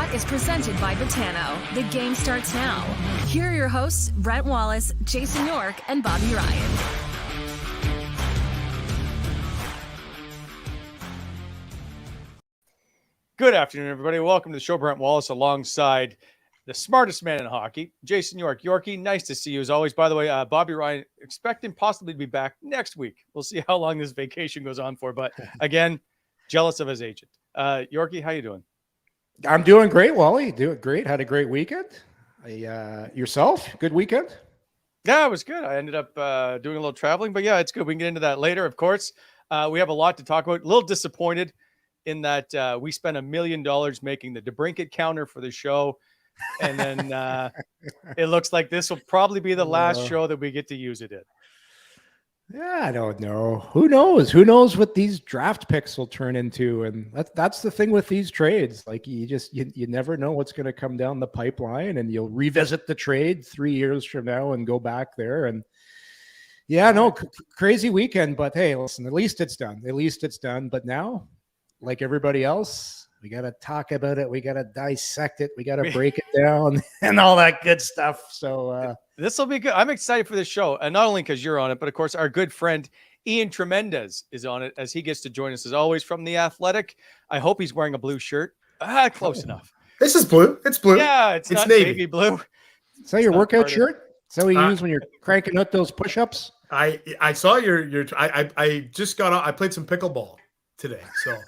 Shot is presented by Botano. The game starts now. Here are your hosts, Brent Wallace, Jason York, and Bobby Ryan. Good afternoon, everybody. Welcome to the show. Brent Wallace alongside the smartest man in hockey, Jason York. Yorkie, nice to see you as always. By the way, Bobby Ryan, expect him possibly to be back next week. We'll see how long this vacation goes on for. But again, jealous of his agent. Yorkie, how you doing? I'm doing great, Wally. Doing great. Had a great weekend. Yourself? Good weekend? Yeah, it was good. I ended up doing a little traveling, but yeah, it's good. We can get into that later, of course. We have a lot to talk about. A little disappointed in that we spent $1 million making the DeBrincat counter for the show. And then it looks like this will probably be the last show that we get to use it in. Yeah, I don't know. Who knows? Who knows what these draft picks will turn into? And that's the thing with these trades. Like you never know what's going to come down the pipeline, and you'll revisit the trade 3 years from now and go back there. And yeah, no, crazy weekend. But hey, listen, at least it's done. At least it's done. But now, like everybody else, we got to talk about it. We got to dissect it. We got to break it down and all that good stuff. So this will be good. I'm excited for this show. And not only because you're on it, but of course, our good friend Ian Mendes is on it as he gets to join us as always from The Athletic. I hope he's wearing a blue shirt. Close enough. This is blue. It's blue. Yeah, it's not navy. Baby blue. Is that your workout shirt? Is that what you use when you're cranking out those push-ups? I saw your I just got out. I played some pickleball today. So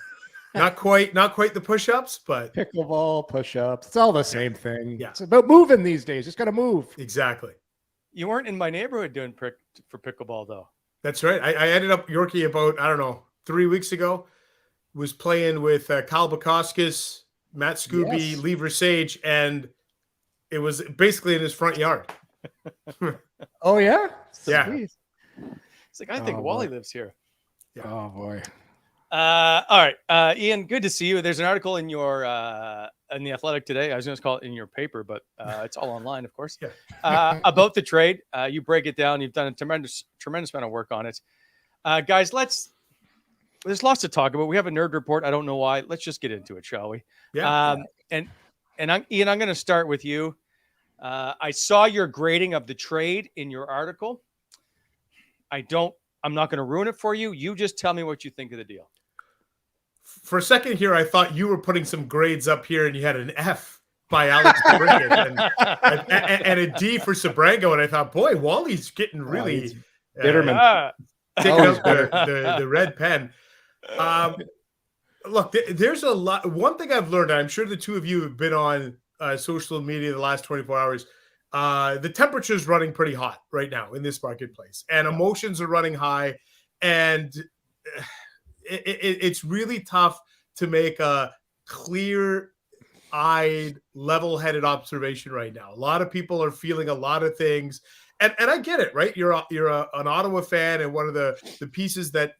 not quite the push-ups, but pickleball, push-ups. It's all the same thing. Yeah. It's about moving these days. Just got to move. Exactly. You weren't in my neighborhood doing for pickleball, though. That's right. I ended up Yorkie about, 3 weeks ago. Was playing with Kyle Bukowskis, Matt Scooby, Lever Sage, and it was basically in his front yard. Oh, yeah? Yeah. Sweet. It's like, I think Wally lives here. Yeah. Oh, boy. All right, Ian, good to see you. There's an article in your in The Athletic today. I was going to call it in your paper, but it's all online, of course. Yeah. About the trade. You break it down. You've done a tremendous amount of work on it. Guys, there's lots to talk about. We have a nerd report. I don't know why. Let's just get into it, shall we? Yeah. Ian, I'm going to start with you. I saw your grading of the trade in your article. I'm not going to ruin it for you. You just tell me what you think of the deal. For a second here, I thought you were putting some grades up here, and you had an F by Alex DeBrincat and a D for Sabrango. And I thought, boy, Wally's getting really Bitterman. Taking out the red pen. Look, there's a lot. One thing I've learned, I'm sure the two of you have been on social media the last 24 hours. The temperature is running pretty hot right now in this marketplace, and emotions are running high, and it's really tough to make a clear-eyed, level-headed observation right now. A lot of people are feeling a lot of things, and I get it, right? You're an Ottawa fan, and one of the pieces that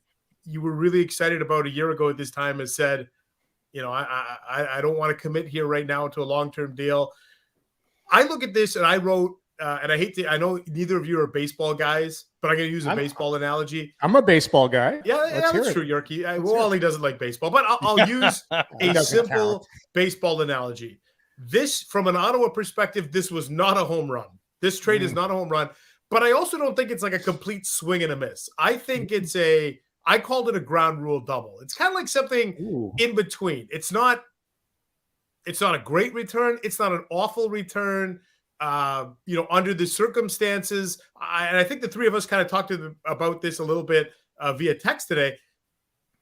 you were really excited about a year ago at this time has said, I don't want to commit here right now to a long-term deal. I look at this and I wrote, and I know neither of you are baseball guys, but I'm going to use a baseball analogy. I'm a baseball guy. Yeah, that's true, Yorkie. Wally doesn't like baseball, but I'll use a simple baseball analogy. This, from an Ottawa perspective, this was not a home run. This trade is not a home run, but I also don't think it's like a complete swing and a miss. I think I called it a ground rule double. It's kind of like something in between. It's not a great return. It's not an awful return. Under the circumstances, and I think the three of us kind of talked about this a little bit via text today.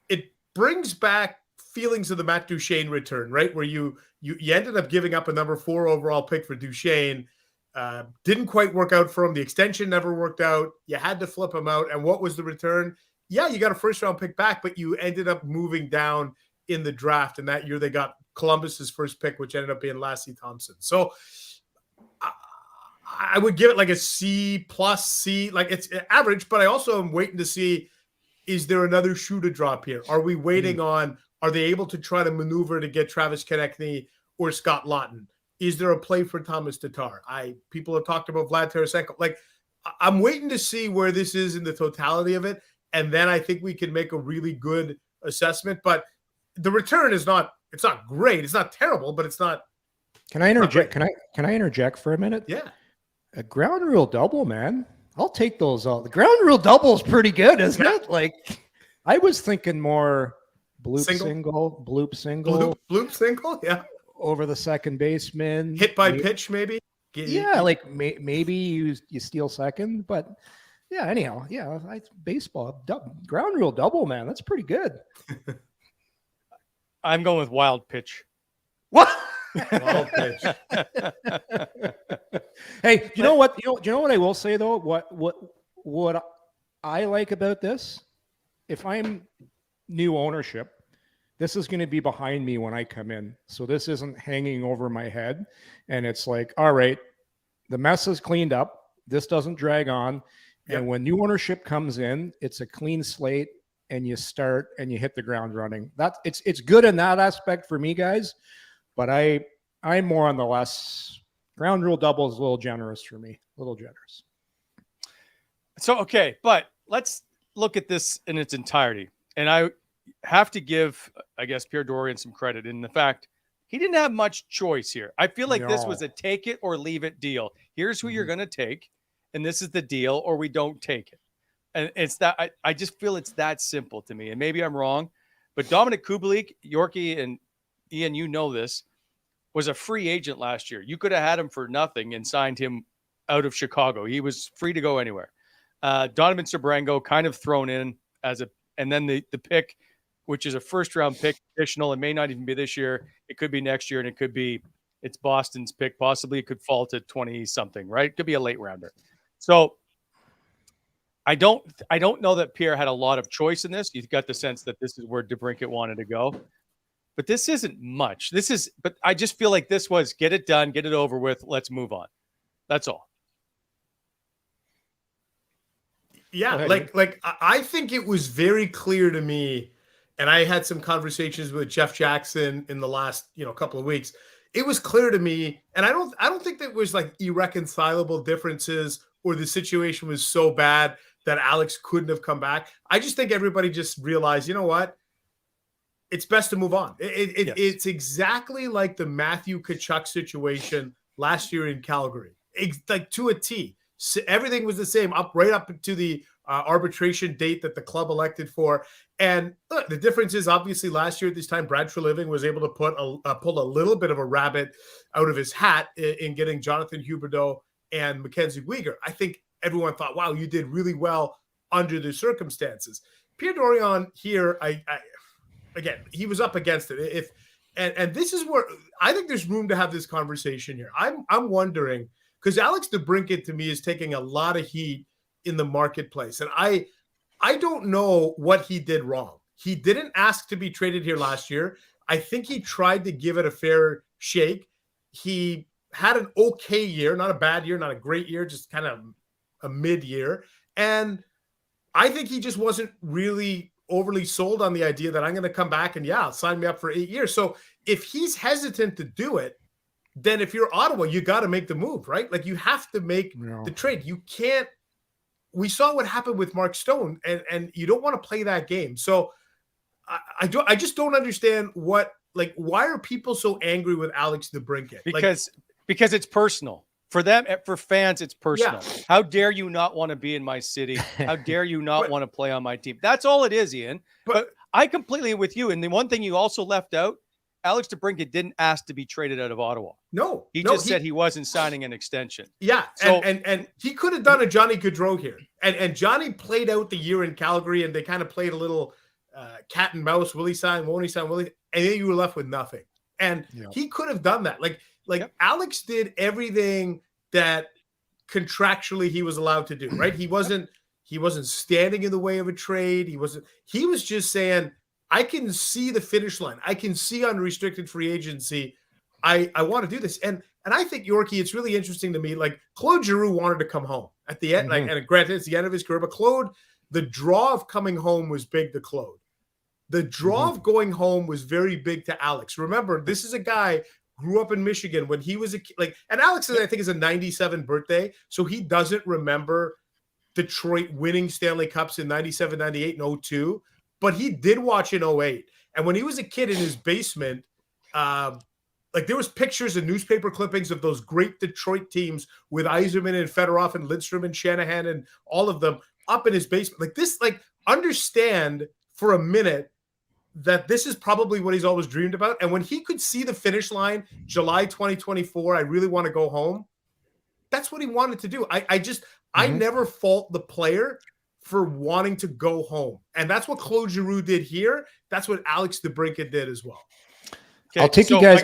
It brings back feelings of the Matt Duchene return, right? Where you ended up giving up a number 4 overall pick for Duchene. Didn't quite work out for him. The extension never worked out. You had to flip him out. And what was the return? Yeah, you got a first-round pick back, but you ended up moving down in the draft. And that year they got Columbus's first pick, which ended up being Lassie Thompson. So I would give it like a C+, C, like it's average, but I also am waiting to see, is there another shoe to drop here? Are we waiting on, are they able to try to maneuver to get Travis Konechny or Scott Laughton? Is there a play for Thomas Tatar? People have talked about Vlad Tarasenko. Like, I'm waiting to see where this is in the totality of it. And then I think we can make a really good assessment. But the return is not, it's not great. It's not terrible, but it's not Can I interject? Can I interject for a minute? Yeah. A ground rule double, man. I'll take those out. The ground rule double is pretty good, isn't it? Like, I was thinking more bloop single, bloop single. Yeah. Over the second baseman. Hit by pitch, maybe. Like maybe you steal second, but yeah. Anyhow, yeah. Baseball ground rule double, man. That's pretty good. I'm going with wild pitch. What? Wild pitch. Hey, you know what? You know what I will say though. What I like about this, if I'm new ownership, this is going to be behind me when I come in. So this isn't hanging over my head, and it's like, all right, the mess is cleaned up. This doesn't drag on, and when new ownership comes in, it's a clean slate, and you start and you hit the ground running. It's good in that aspect for me, guys. But I'm more on the less ground rule double is a little generous for me, a little generous. So, okay, but let's look at this in its entirety. And I have to give, I guess, Pierre Dorion some credit in the fact he didn't have much choice here. I feel like this was a take it or leave it deal. Here's who you're going to take, and this is the deal, or we don't take it. And it's that I just feel it's that simple to me. And maybe I'm wrong, but Dominic Kubalik, Yorkie, and Ian, you know this, was a free agent last year. You could have had him for nothing and signed him out of Chicago. He was free to go anywhere. Donovan Sabrango kind of thrown in and then the pick, which is a first round pick, additional. It may not even be this year. It could be next year, and it's Boston's pick. Possibly it could fall to 20 something, right? It could be a late rounder. So I don't know that Pierre had a lot of choice in this. You've got the sense that this is where DeBrincat wanted to go. But this isn't much. But I just feel like this was get it done, get it over with. Let's move on. That's all. Yeah. Like I think it was very clear to me, and I had some conversations with Jeff Jackson in the last, couple of weeks. It was clear to me, and I don't think that was like irreconcilable differences or the situation was so bad that Alex couldn't have come back. I just think everybody just realized, you know what? It's best to move on. It's exactly like the Matthew Tkachuk situation last year in Calgary. It's like to a T. So everything was the same right up to the arbitration date that the club elected for. And look, the difference is obviously last year at this time, Brad Treliving was able to pull a little bit of a rabbit out of his hat in getting Jonathan Huberdeau and Mackenzie Weegar. I think everyone thought, wow, you did really well under the circumstances. Pierre Dorion here, again, he was up against it. And this is where I think there's room to have this conversation here. I'm wondering, because Alex DeBrincat to me is taking a lot of heat in the marketplace. And I don't know what he did wrong. He didn't ask to be traded here last year. I think he tried to give it a fair shake. He had an okay year, not a bad year, not a great year, just kind of a mid-year. And I think he just wasn't really overly sold on the idea that I'm going to come back and sign me up for 8 years. So if he's hesitant to do it, then if you're Ottawa, you got to make the move, right? Like you have to make the trade. You can't. We saw what happened with Mark Stone, and you don't want to play that game. So I just don't understand why are people so angry with Alex DeBrincat? Because it's personal. For them, for fans, it's personal. Yeah. How dare you not want to be in my city? How dare you not want to play on my team? That's all it is, Ian. But I completely with you. And the one thing you also left out, Alex DeBrincat didn't ask to be traded out of Ottawa. No. He said he wasn't signing an extension. Yeah. So, and he could have done a Johnny Gaudreau here. And Johnny played out the year in Calgary, and they kind of played a little cat and mouse. Will he sign? Won't he sign? Will he? And then you were left with nothing. And he could have done that. Alex did everything that contractually he was allowed to do, right? He wasn't standing in the way of a trade. He was just saying, I can see the finish line. I can see unrestricted free agency. I want to do this. And I think, Yorkie, it's really interesting to me. Like Claude Giroux wanted to come home at the end. And granted, it's the end of his career, but Claude, the draw of coming home was big to Claude. The draw of going home was very big to Alex. Remember, this is a guy grew up in Michigan when he was a kid. And Alex, I think, is a 97 birthday. So he doesn't remember Detroit winning Stanley Cups in 97, 98, and 02. But he did watch in 08. And when he was a kid in his basement, like there was pictures and newspaper clippings of those great Detroit teams with Yzerman and Fedorov and Lidstrom and Shanahan and all of them up in his basement. Like this, like understand for a minute that this is probably what he's always dreamed about. And when he could see the finish line, July 2024, I really want to go home. That's what he wanted to do. I never fault the player for wanting to go home. And that's what Claude Giroux did here. That's what Alex DeBrincat did as well. Okay, I'll take you guys.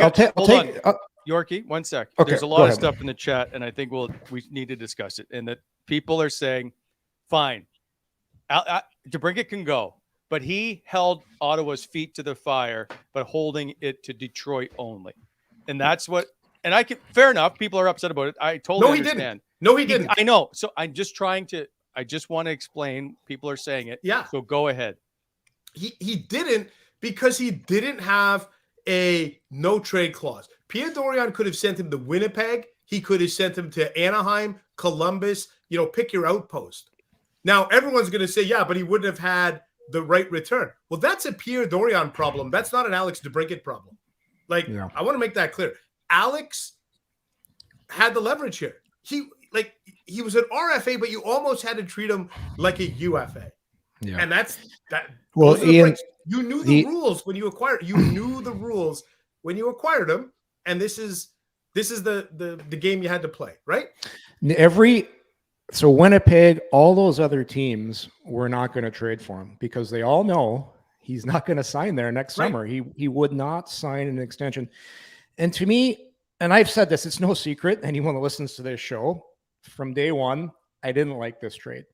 Yorkie, one sec. Okay, There's a lot of stuff in the chat, and I think we need to discuss it. And that people are saying, fine, DeBrincat can go, but he held Ottawa's feet to the fire, but holding it to Detroit only. And that's what, and I can, fair enough. People are upset about it. I totally understand. No, he didn't. I know. So I'm just I just want to explain. People are saying it. Yeah. So go ahead. He didn't because he didn't have a no trade clause. Pierre Dorion could have sent him to Winnipeg. He could have sent him to Anaheim, Columbus, pick your outpost. Now, everyone's going to say, yeah, but he wouldn't have had the right return. Well, that's a Pierre Dorion problem. That's not an Alex DeBrincat problem. I want to make that clear. Alex had the leverage here. He was an RFA, but you almost had to treat him like a UFA. Yeah. And that's that. Well, Ian, you knew the rules when you acquired. You knew the rules when you acquired him, and this is the game you had to play, right? So Winnipeg, all those other teams were not going to trade for him because they all know he's not going to sign there next summer. He would not sign an extension. And to me, and I've said this, it's no secret. Anyone that listens to this show, from day one, I didn't like this trade.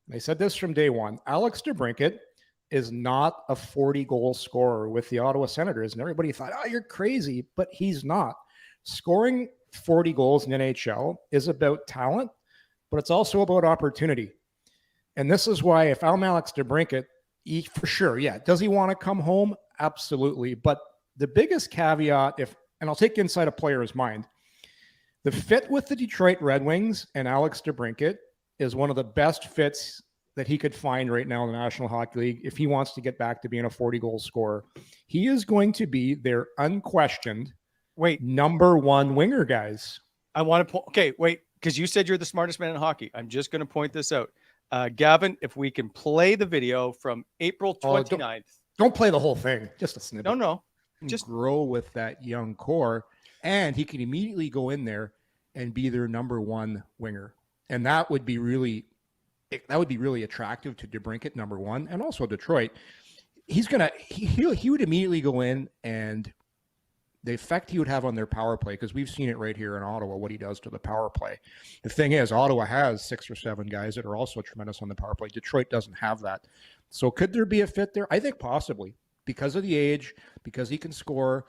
And I said this from day one. Alex DeBrincat is not a 40-goal scorer with the Ottawa Senators. And everybody thought, oh, you're crazy. But he's not. Scoring 40 goals in NHL is about talent, but it's also about opportunity. And this is why if I'm Alex DeBrincat, for sure, does he want to come home? Absolutely. But the biggest caveat, and I'll take inside a player's mind, the fit with the Detroit Red Wings and Alex DeBrincat is one of the best fits that he could find right now in the National Hockey League if he wants to get back to being a 40-goal scorer. He is going to be their unquestioned number one winger, guys. I want to because you said you're the smartest man in hockey. I'm just going to point this out. Gavin, if we can play the video from April 29th. Don't play the whole thing. Just a snippet. No. Just grow with that young core, and he can immediately go in there and be their number one winger. And that would be really attractive to DeBrincat, number one, and also Detroit. He would immediately go in, and the effect he would have on their power play, because we've seen it right here in Ottawa, what he does to the power play. The thing is, Ottawa has 6 or 7 guys that are also tremendous on the power play. Detroit doesn't have that. So could there be a fit there? I think possibly, because of the age, because he can score,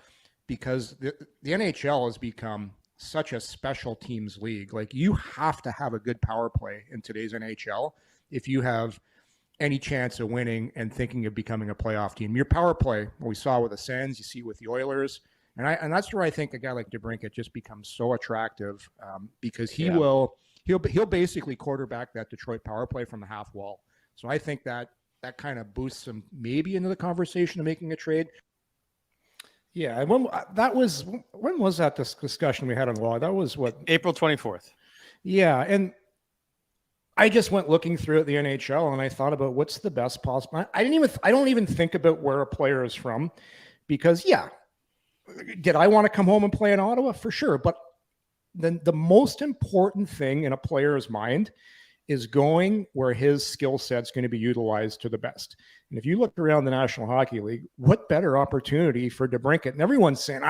because the NHL has become such a special teams league. Like, you have to have a good power play in today's NHL if you have any chance of winning and thinking of becoming a playoff team. Your power play, what we saw with the Sens, you see with the Oilers, and that's where I think a guy like DeBrincat just becomes so attractive, because he'll basically quarterback that Detroit power play from the half wall. So I think that kind of boosts him maybe into the conversation of making a trade. Yeah, and when was that discussion we had on the wall? That was what, April 24th. Yeah, and I just went looking through at the NHL and I thought about what's the best possible. I don't even think about where a player is from, because did I want to come home and play in Ottawa? For sure. But then the most important thing in a player's mind is going where his skill set's going to be utilized to the best. And if you look around the National Hockey League, what better opportunity for DeBrincat? And everyone's saying,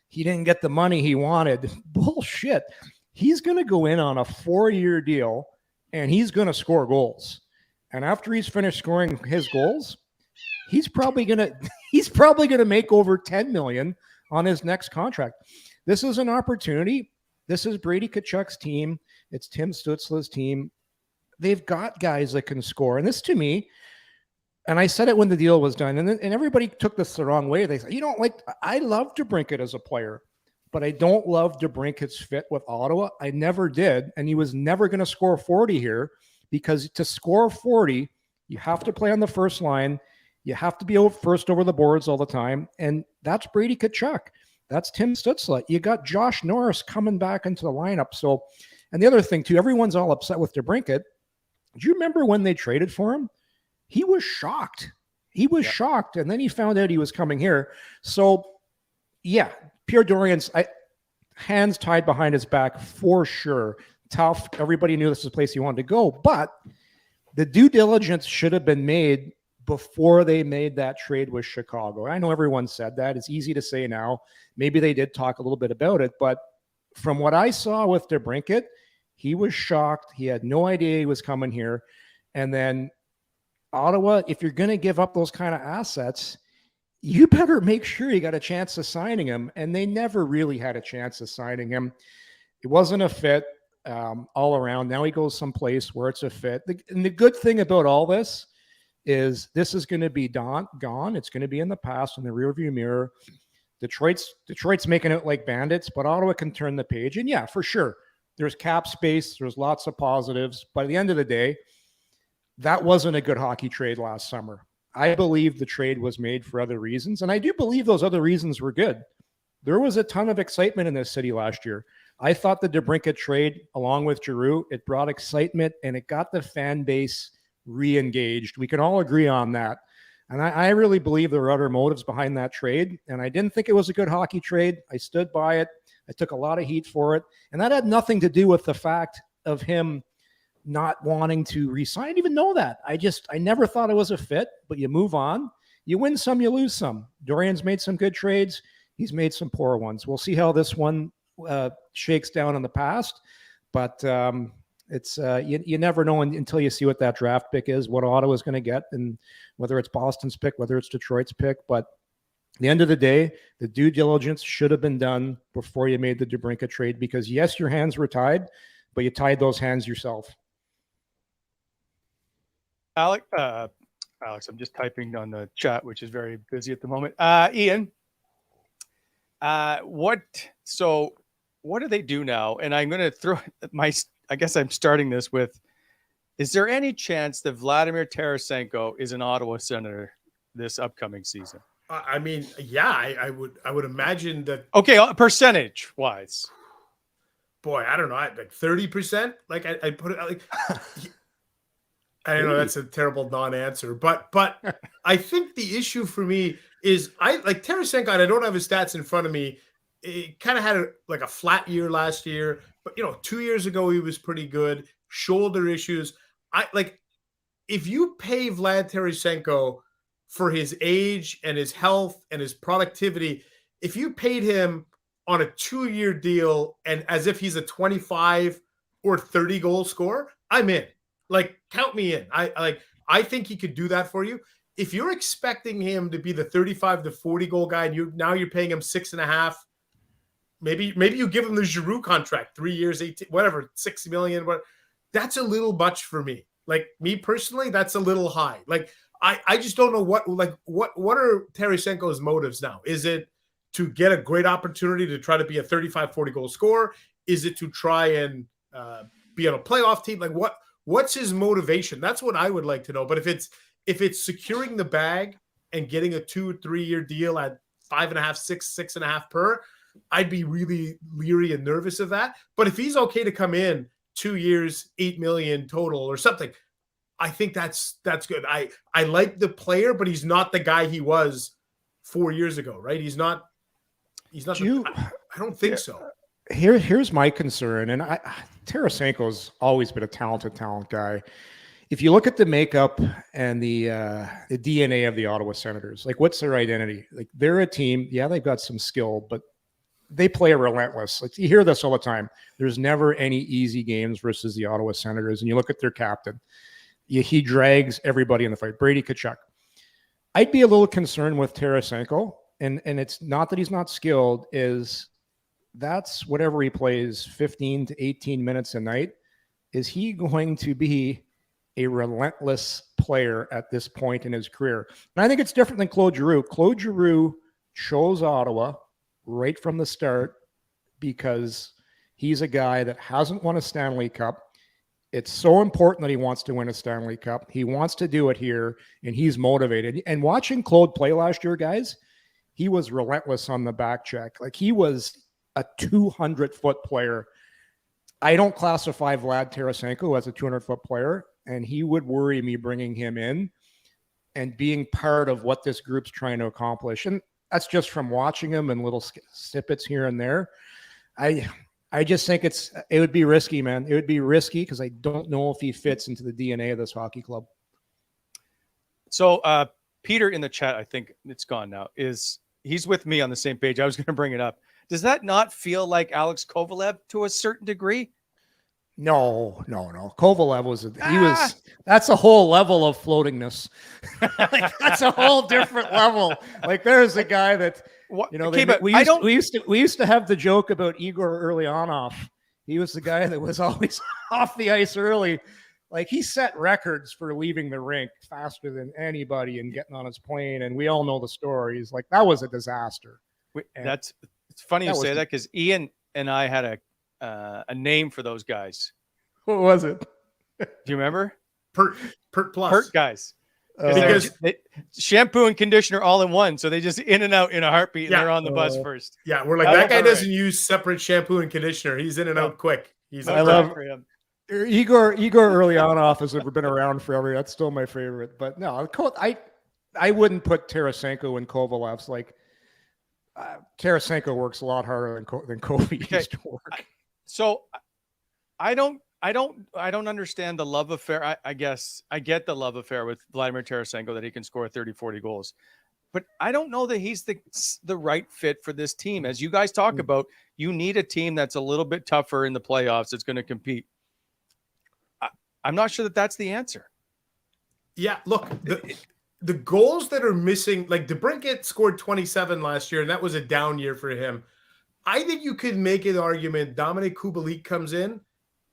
he didn't get the money he wanted. Bullshit. He's going to go in on a 4-year deal and he's going to score goals. And after he's finished scoring his goals, he's probably going to make over $10 million on his next contract. This is an opportunity. This is Brady Tkachuk's team. It's Tim Stützle's team. They've got guys that can score. And this, to me, and I said it when the deal was done, and everybody took this the wrong way. They said, I love DeBrincat as a player, but I don't love DeBrincat's fit with Ottawa. I never did. And he was never going to score 40 here, because to score 40, you have to play on the first line. You have to be first over the boards all the time. And that's Brady Tkachuk. That's Tim Stützle. You got Josh Norris coming back into the lineup. So, and the other thing too, everyone's all upset with DeBrincat. Do you remember when they traded for him? He was shocked. He was shocked. And then he found out he was coming here. So yeah, Pierre Dorion's hands tied behind his back for sure. Tough. Everybody knew this was the place he wanted to go, but the due diligence should have been made before they made that trade with Chicago. I know everyone said that. It's easy to say now. Maybe they did talk a little bit about it, but from what I saw with DeBrincat, he was shocked. He had no idea he was coming here. And then Ottawa, if you're going to give up those kind of assets, you better make sure you got a chance of signing him. And they never really had a chance of signing him. It wasn't a fit all around. Now he goes someplace where it's a fit. And the good thing about all this is going to be gone. It's going to be in the past, in the rearview mirror. Detroit's making it like bandits, but Ottawa can turn the page. And yeah, for sure, there's cap space. There's lots of positives. But at the end of the day, that wasn't a good hockey trade last summer. I believe the trade was made for other reasons, and I do believe those other reasons were good. There was a ton of excitement in this city last year. I thought the DeBrincat trade, along with Giroux, it brought excitement, and it got the fan base re-engaged. We can all agree on that. And I really believe there were other motives behind that trade, and I didn't think it was a good hockey trade. I stood by it. I took a lot of heat for it, and that had nothing to do with the fact of him not wanting to resign. I didn't even know that. I never thought it was a fit, but you move on. You win some, you lose some. Dorion's made some good trades. He's made some poor ones. We'll see how this one shakes down in the past, but it's you never know until you see what that draft pick is, what Ottawa's going to get, and whether it's Boston's pick, whether it's Detroit's pick. But at the end of the day, the due diligence should have been done before you made the DeBrincat trade, because yes, your hands were tied, but you tied those hands yourself. Alex, I'm just typing on the chat, which is very busy at the moment. Ian, what do they do now? And I'm going to throw I guess I'm starting this with, is there any chance that Vladimir Tarasenko is an Ottawa Senator this upcoming season? I mean, yeah, I would imagine that. Okay, percentage wise. Boy, I don't know, like 30%. Like I put it like. I don't know, that's a terrible non-answer, but I think the issue for me is I like Tarasenko, and I don't have his stats in front of me. It kind of had a flat year last year, but 2 years ago he was pretty good. Shoulder issues. If you pay Vlad Tarasenko for his age and his health and his productivity, if you paid him on a 2-year deal and as if he's a 25 or 30 goal scorer, I'm in. Like, count me in. I think he could do that for you. If you're expecting him to be the 35 to 40 goal guy, and you're paying him 6.5, maybe you give him the Giroux contract, 3 years, 18, whatever, $6 million. Whatever. That's a little much for me. Like, me personally, that's a little high. Like, I just don't know what are Tarasenko's motives now? Is it to get a great opportunity to try to be a 35, 40 goal scorer? Is it to try and be on a playoff team? Like, what's his motivation? That's what I would like to know. But if it's securing the bag and getting a 2-3 year deal at 5.5, 6.5 per, I'd be really leery and nervous of that. But if he's okay to come in 2 years, $8 million total or something, I think that's good. I like the player, but he's not the guy he was 4 years ago, right? He's not. I don't think so. Here's my concern, and Tarasenko's always been a talented guy. If you look at the makeup and the DNA of the Ottawa Senators, like, what's their identity? Like, they're a team. Yeah, they've got some skill, but they play relentless. Like, you hear this all the time. There's never any easy games versus the Ottawa Senators. And you look at their captain. He drags everybody in the fight. Brady Tkachuk. I'd be a little concerned with Tarasenko, and it's not that he's not skilled, that's whatever he plays 15 to 18 minutes a night. Is he going to be a relentless player at this point in his career? And I think it's different than Claude Giroux. Claude Giroux chose Ottawa right from the start because he's a guy that hasn't won a Stanley Cup. It's so important that he wants to win a Stanley Cup. He wants to do it here, and he's motivated. And watching Claude play last year, guys, he was relentless on the back check. Like, he was a 200-foot player. I don't classify Vlad Tarasenko as a 200-foot player, and he would worry me bringing him in and being part of what this group's trying to accomplish. And that's just from watching him and little snippets here and there. I just think it would be risky, man. It would be risky because I don't know if he fits into the DNA of this hockey club. So Peter in the chat, I think it's gone now, he's with me on the same page. I was going to bring it up. Does that not feel like Alex Kovalev to a certain degree? No. Kovalev that's a whole level of floatingness. Like, that's a whole different level. Like, there's a guy that, we used to have the joke about Igor Ulyanov. He was the guy that was always off the ice early. Like, he set records for leaving the rink faster than anybody and getting on his plane. And we all know the stories. Like, that was a disaster. It's funny you say that because Ian and I had a name for those guys. What was it? Do you remember? Pert Plus. Pert guys. Because shampoo and conditioner all in one. So they just in and out in a heartbeat and they're on the bus first. Yeah, we're like, that guy doesn't use separate shampoo and conditioner. He's in and out quick. I love him. Igor Ulyanov has been around forever. That's still my favorite. But no, I wouldn't put Tarasenko and Kovalev's. Like, Tarasenko works a lot harder than Kobe used to work. So I don't understand the love affair. I guess I get the love affair with Vladimir Tarasenko, that he can score 30, 40 goals. But I don't know that he's the right fit for this team. As you guys talk about, you need a team that's a little bit tougher in the playoffs that's going to compete. I'm not sure that that's the answer. Yeah, look, the goals that are missing, like DeBrincat scored 27 last year, and that was a down year for him. I think you could make an argument Dominic Kubalik comes in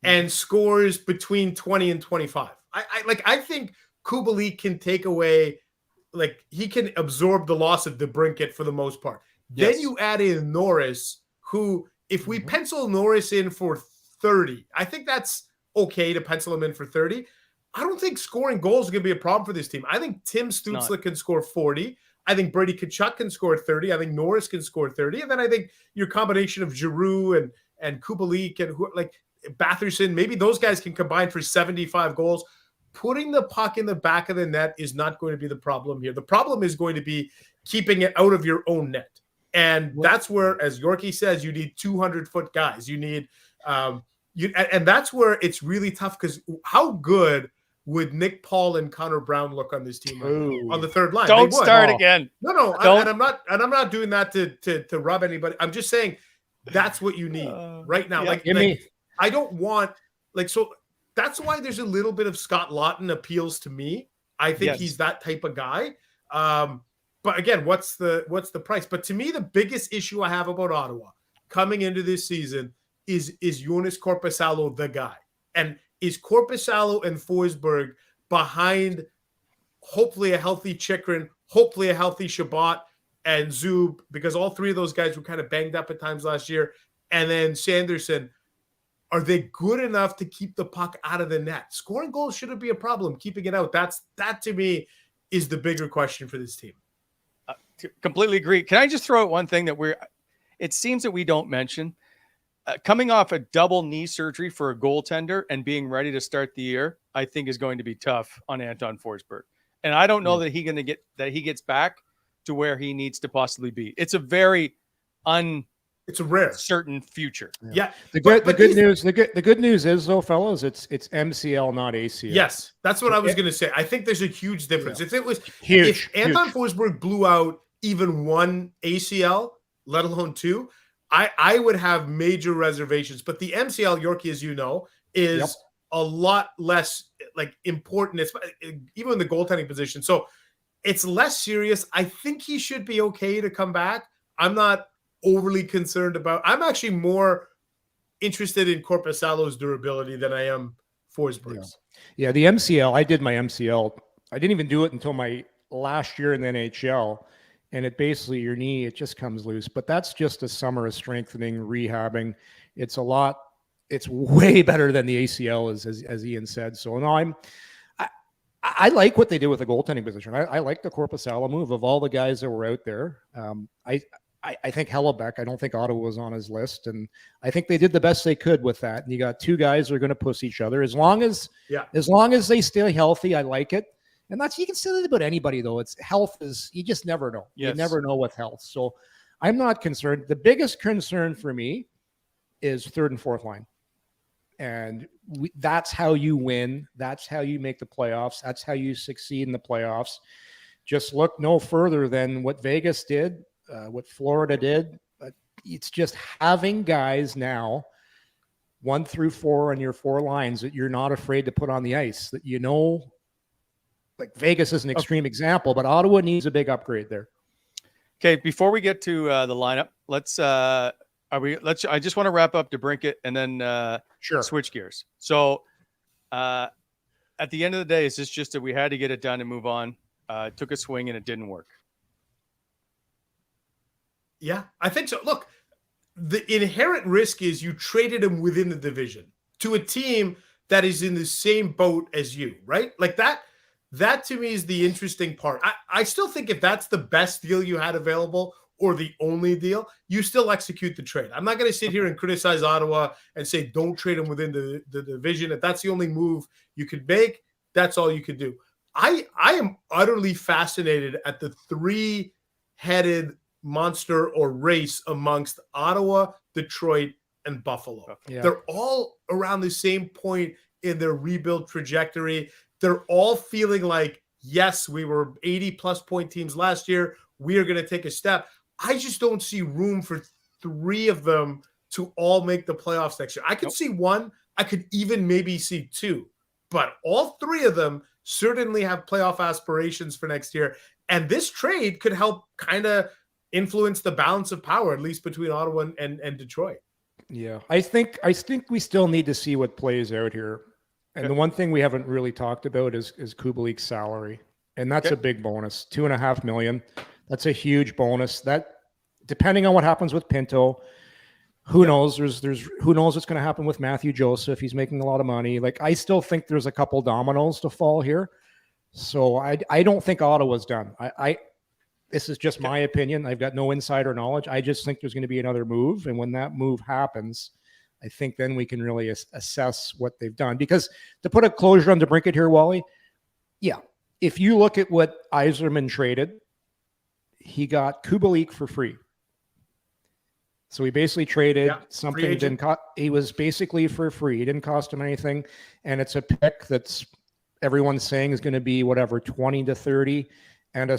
and scores between 20 and 25. I think Kubalik can take away, like, he can absorb the loss of DeBrincat for the most part. Yes. Then you add in Norris, who, if we pencil Norris in for 30, I think that's okay to pencil him in for 30. I don't think scoring goals is going to be a problem for this team. I think Tim Stützle can score 40. I think Brady Tkachuk can score 30. I think Norris can score 30. And then I think your combination of Giroux and Kubalik and Batherson, maybe those guys can combine for 75 goals. Putting the puck in the back of the net is not going to be the problem here. The problem is going to be keeping it out of your own net. And that's where, as Yorkie says, you need 200-foot guys. You need and that's where it's really tough, because how good would Nick Paul and Connor Brown look on this team on the third line? Don't start again. No. I'm not doing that to rub anybody. I'm just saying that's what you need right now. Yeah, I don't want, so that's why there's a little bit of Scott Laughton appeals to me. I think he's that type of guy. But again, what's the price? But to me, the biggest issue I have about Ottawa coming into this season is Joonas Korpisalo the guy? And is Korpisalo and Forsberg behind hopefully a healthy Chychrun, hopefully a healthy Shabbat and Zub, because all three of those guys were kind of banged up at times last year, and then Sanderson, are they good enough to keep the puck out of the net? Scoring goals shouldn't be a problem. Keeping it out, that to me is the bigger question for this team. Completely agree. Can I just throw out one thing that it seems that we don't mention? Coming off a double knee surgery for a goaltender and being ready to start the year, I think is going to be tough on Anton Forsberg. And I don't know that he gets back to where he needs to possibly be. It's a very it's a rare certain future. Yeah. The good news is, though, fellas, it's MCL, not ACL. Yes, that's what I was going to say. I think there's a huge difference. If Anton Forsberg blew out even one ACL, let alone two, I would have major reservations. But the MCL, Yorkie, as you know, is a lot less important, even in the goaltending position. So it's less serious. I think he should be okay to come back. I'm not overly concerned about. I'm actually more interested in Korpisalo's durability than I am Forsberg's. Yeah, the MCL. I did my MCL. I didn't even do it until my last year in the NHL. And it basically, your knee, it just comes loose. But that's just a summer of strengthening, rehabbing. It's I like what they did with the goaltending position. I like the Korpisalo move of all the guys that were out there. I think Hellebuck, I don't think Ottawa was on his list. And I think they did the best they could with that. And you got two guys that are going to push each other. As long as they stay healthy, I like it. And you can say that about anybody, though. It's health you just never know. Yes. You never know with health. So I'm not concerned. The biggest concern for me is third and fourth line. And that's how you win. That's how you make the playoffs. That's how you succeed in the playoffs. Just look no further than what Vegas did, what Florida did. It's just having guys now 1 through 4 on your 4 lines that you're not afraid to put on the ice, that like Vegas is an extreme example, but Ottawa needs a big upgrade there. Okay, before we get to the lineup, I just want to wrap up DeBrincat and then switch gears. So at the end of the day, is this just that we had to get it done and move on? Took a swing and it didn't work. Yeah, I think so. Look, the inherent risk is you traded him within the division to a team that is in the same boat as you, right? Like that to me is the interesting part. I still think if that's the best deal you had available or the only deal, you still execute the trade. I'm not going to sit here and criticize Ottawa and say, don't trade him within the division. If that's the only move you could make, that's all you could do. I am utterly fascinated at the 3-headed monster or race amongst Ottawa, Detroit, and Buffalo. Yeah. They're all around the same point in their rebuild trajectory. They're all feeling like, yes, we were 80-plus point teams last year. We are going to take a step. I just don't see room for 3 of them to all make the playoffs next year. I could see 1. I could even maybe see 2. But all 3 of them certainly have playoff aspirations for next year. And this trade could help kind of influence the balance of power, at least between Ottawa and Detroit. Yeah, I think we still need to see what plays out here. And the one thing we haven't really talked about is Kubelik's salary. And that's a big bonus, $2.5 million. That's a huge bonus. That, depending on what happens with Pinto, who knows? There's who knows what's going to happen with Matthew Joseph. He's making a lot of money. Like, I still think there's a couple dominoes to fall here. So I don't think Ottawa's done. This is just my opinion. I've got no insider knowledge. I just think there's going to be another move. And when that move happens, I think then we can really assess what they've done. Because to put a closure on DeBrincat here, Wally, if you look at what Yzerman traded, he got Kubalik for free. So he basically traded something. He was basically for free. It didn't cost him anything. And it's a pick that's everyone's saying is going to be whatever, 20 to 30, and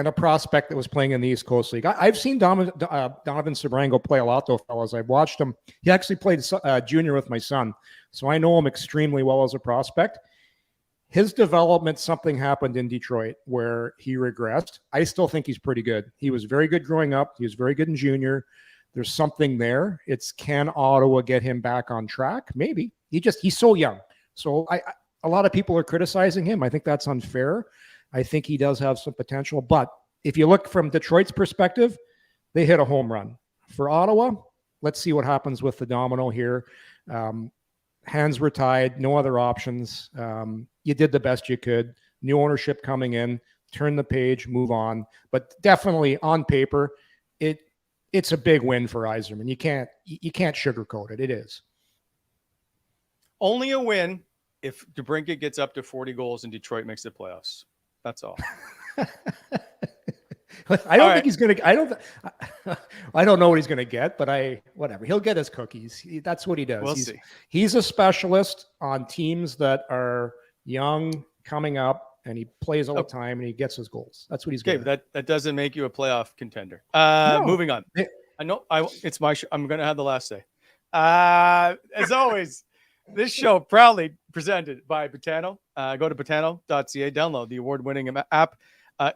a prospect that was playing in the East Coast League. I've seen Donovan Sabrango play a lot, though, fellas. I've watched him. He actually played junior with my son, so I know him extremely well as a prospect. His development, something happened in Detroit where he regressed. I still think he's pretty good. He was very good growing up. He was very good in junior. There's something there. It's, can Ottawa get him back on track? Maybe. He's so young. So a lot of people are criticizing him. I think that's unfair. I think he does have some potential. But if you look from Detroit's perspective, they hit a home run. For Ottawa, let's see what happens with the domino here. Hands were tied, no other options. You did the best you could. New ownership coming in, turn the page, move on. But definitely on paper, it's a big win for Yzerman. You can't sugarcoat it. It is. Only a win if DeBrincat gets up to 40 goals and Detroit makes the playoffs. That's all. I don't think he's going to. I don't know what he's going to get, but whatever. He'll get his cookies. That's what he does. We'll see. He's a specialist on teams that are young, coming up, and he plays all the time, and he gets his goals. That's what he's good at. That doesn't make you a playoff contender. No. Moving on. I know. It's my show. I'm going to have the last say. As always, this show proudly presented by Betano. Go to betano.ca. Download the award-winning app.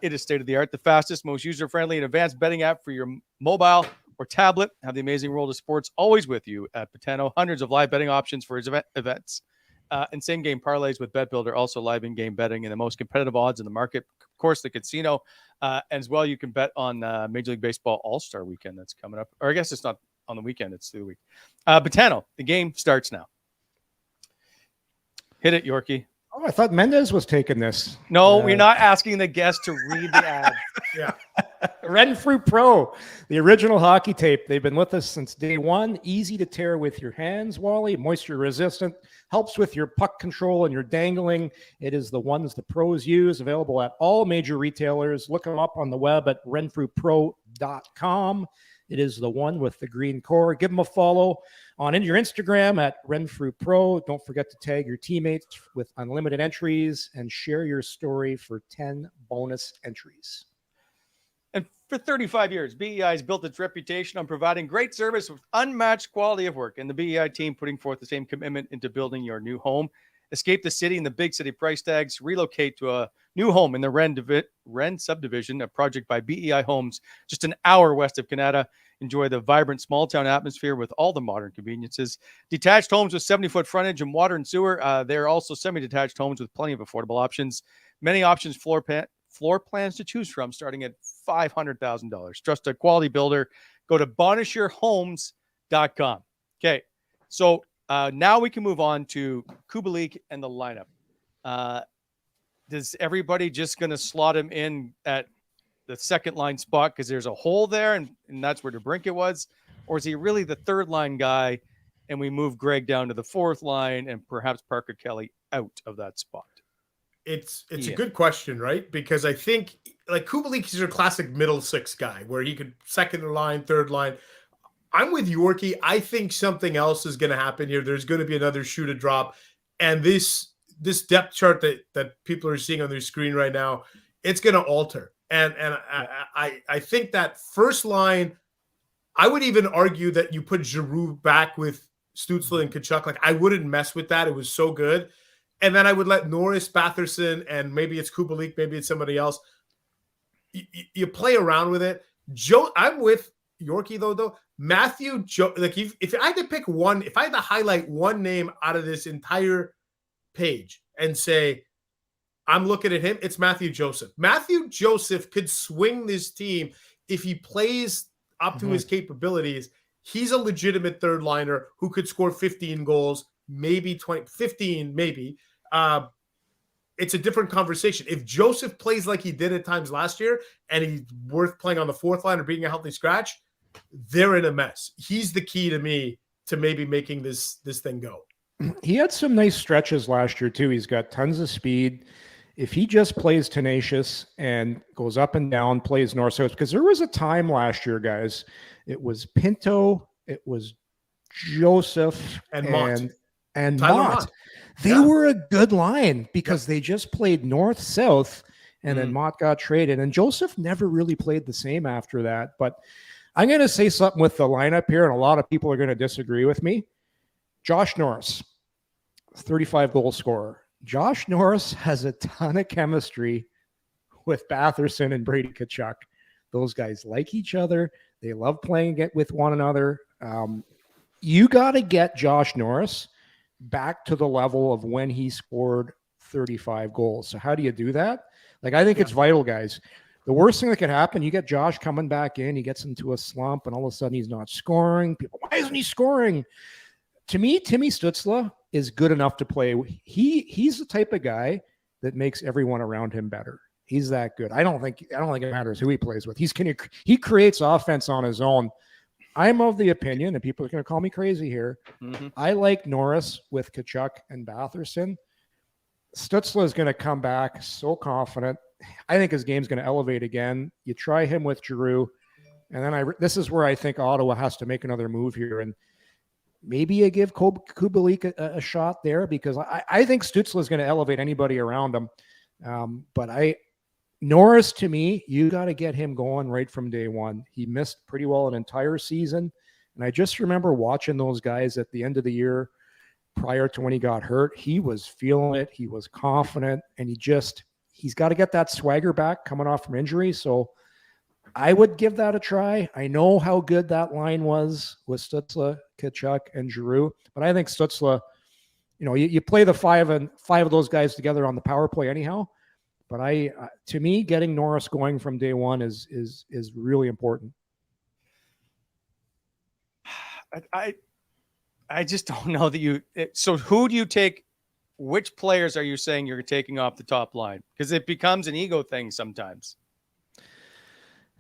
It is state-of-the-art, the fastest, most user-friendly, and advanced betting app for your mobile or tablet. Have the amazing world of sports always with you at Betano. Hundreds of live betting options for his events. And same-game parlays with Bet Builder, also live in-game betting and the most competitive odds in the market. Of course, the casino. As well, you can bet on Major League Baseball All-Star Weekend that's coming up. Or I guess it's not on the weekend, it's through the week. Betano, the game starts now. Hit it, Yorkie. Oh, I thought Mendes was taking this. No, we're not asking the guest to read the ad. Yeah. Renfrew Pro, the original hockey tape. They've been with us since day one. Easy to tear with your hands, Wally. Moisture resistant. Helps with your puck control and your dangling. It is the ones the pros use. Available at all major retailers. Look them up on the web at renfrewpro.com. It is the one with the green core. Give them a follow on your Instagram at Renfrew Pro. Don't forget to tag your teammates with unlimited entries and share your story for 10 bonus entries. And for 35 years, BEI has built its reputation on providing great service with unmatched quality of work. And the BEI team putting forth the same commitment into building your new home. Escape the city and the big city price tags. Relocate to a new home in the Wren subdivision, a project by BEI Homes, just an hour west of Canada. Enjoy the vibrant small town atmosphere with all the modern conveniences. Detached homes with 70-foot frontage and water and sewer. They're also semi-detached homes with plenty of affordable options. Many options, floor plans to choose from, starting at $500,000. Trust a quality builder. Go to bonishyourhomes.com. Okay, so now we can move on to Kubalik and the lineup. Is everybody just going to slot him in at the second line spot because there's a hole there and that's where DeBrincat was? Or is he really the third line guy and we move Greg down to the fourth line and perhaps Parker Kelly out of that spot? It's a good question, right? Because I think like Kubalik is your classic middle six guy where he could second line, third line. I'm with Yorkie. I think something else is going to happen here. There's going to be another shoe to drop. And this depth chart that people are seeing on their screen right now, it's going to alter. And I think that first line, I would even argue that you put Giroux back with Stützle and Tkachuk. Like, I wouldn't mess with that. It was so good. And then I would let Norris, Batherson, and maybe it's Kubalik, maybe it's somebody else. You play around with it. I'm with Yorkie, though. Matthew, like if I had to pick one, if I had to highlight one name out of this entire page and say, I'm looking at him, it's Matthew Joseph. Matthew Joseph could swing this team if he plays up to his capabilities. He's a legitimate third liner who could score 15 goals, maybe 15, maybe. It's a different conversation. If Joseph plays like he did at times last year and he's worth playing on the fourth line or being a healthy scratch, they're in a mess. He's the key to me to maybe making this thing go. He had some nice stretches last year too. He's got tons of speed. If he just plays tenacious and goes up and down, plays north-south, because there was a time last year, guys, it was Pinto, it was Joseph, and Mott. They were a good line because they just played north-south, and then Mott got traded. And Joseph never really played the same after that. But I'm going to say something with the lineup here, and a lot of people are going to disagree with me. Josh Norris, 35-goal scorer. Josh Norris has a ton of chemistry with Batherson and Brady Tkachuk. Those guys like each other. They love playing it with one another. You got to get Josh Norris back to the level of when he scored 35 goals. So how do you do that? Like, I think it's vital, guys. The worst thing that could happen, you get Josh coming back in, he gets into a slump, and all of a sudden he's not scoring. People, why isn't he scoring? To me, Timmy Stützle is good enough to play. He's the type of guy that makes everyone around him better. He's that good. I don't think it matters who he plays with. He creates offense on his own. I'm of the opinion, and people are going to call me crazy here. I like Norris with Tkachuk and Batherson. Stützle is going to come back so confident. I think his game's going to elevate again. You try him with Giroux, and then this is where I think Ottawa has to make another move here, and maybe you give Kubalik a shot there because I think Stützle is going to elevate anybody around him. But Norris, to me, you got to get him going right from day one. He missed pretty well an entire season. And I just remember watching those guys at the end of the year prior to when he got hurt. He was feeling it. He was confident. And he's got to get that swagger back coming off from injury. So I would give that a try. I know how good that line was with Stützle, Tkachuk, and Giroux. But I think Stützle, you play the five of those guys together on the power play anyhow. But to me, getting Norris going from day one is really important. I just don't know that so who do you take which players are you saying you're taking off the top line? Because it becomes an ego thing sometimes.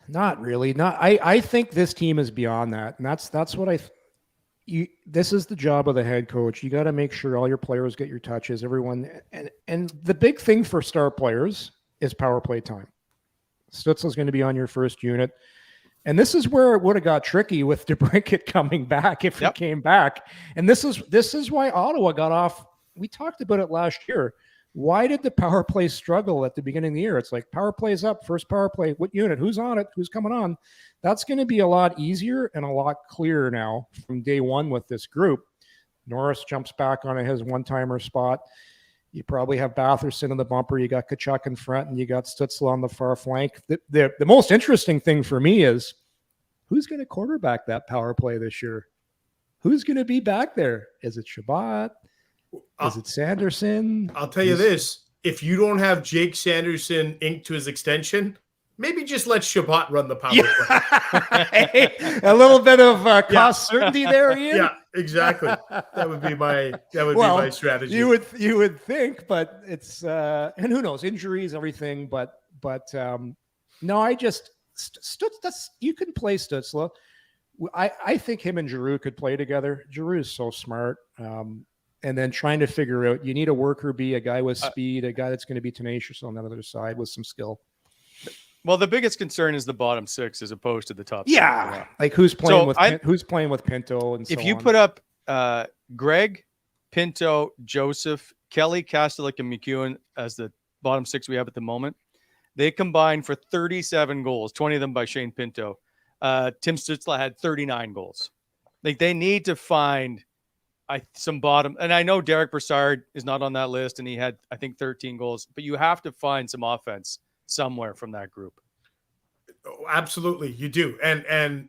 Not really. I think this team is beyond that. And that's what this is the job of the head coach. You got to make sure all your players get your touches, everyone. And the big thing for star players is power play time. Stützle's going to be on your first unit. And this is where it would have got tricky with DeBrincat coming back if he came back. And this is why Ottawa got off. We talked about it last year. Why did the power play struggle at the beginning of the year? It's like power play's up, first power play, what unit, who's on it, who's coming on? That's going to be a lot easier and a lot clearer now from day one with this group. Norris jumps back on his one-timer spot. You probably have Batherson in the bumper. You got Tkachuk in front, and you got Stützle on the far flank. The most interesting thing for me is who's going to quarterback that power play this year? Who's going to be back there? Is it Shabbat? Is it Sanderson? I'll tell you this. If you don't have Jake Sanderson inked to his extension, maybe just let Shabbat run the power play. A little bit of cost certainty there, Ian. Yeah, exactly. That would be my strategy. You would think, but it's and who knows, injuries, everything. But no, I just you can play Stützle. I think him and Giroux could play together. Giroux is so smart. And then trying to figure out, you need a worker bee, a guy with speed, a guy that's going to be tenacious on the other side with some skill. Well, the biggest concern is the bottom six as opposed to the top. Yeah, six. Like who's playing with Pinto and so on. If you put up Greg, Pinto, Joseph, Kelly, Kastelik, and McEwen as the bottom six we have at the moment, they combined for 37 goals, 20 of them by Shane Pinto. Tim Stützle had 39 goals. Like they need to find some bottom, and I know Derek Brassard is not on that list, and he had, I think, 13 goals, but you have to find some offense somewhere from that group. Oh, absolutely, you do. And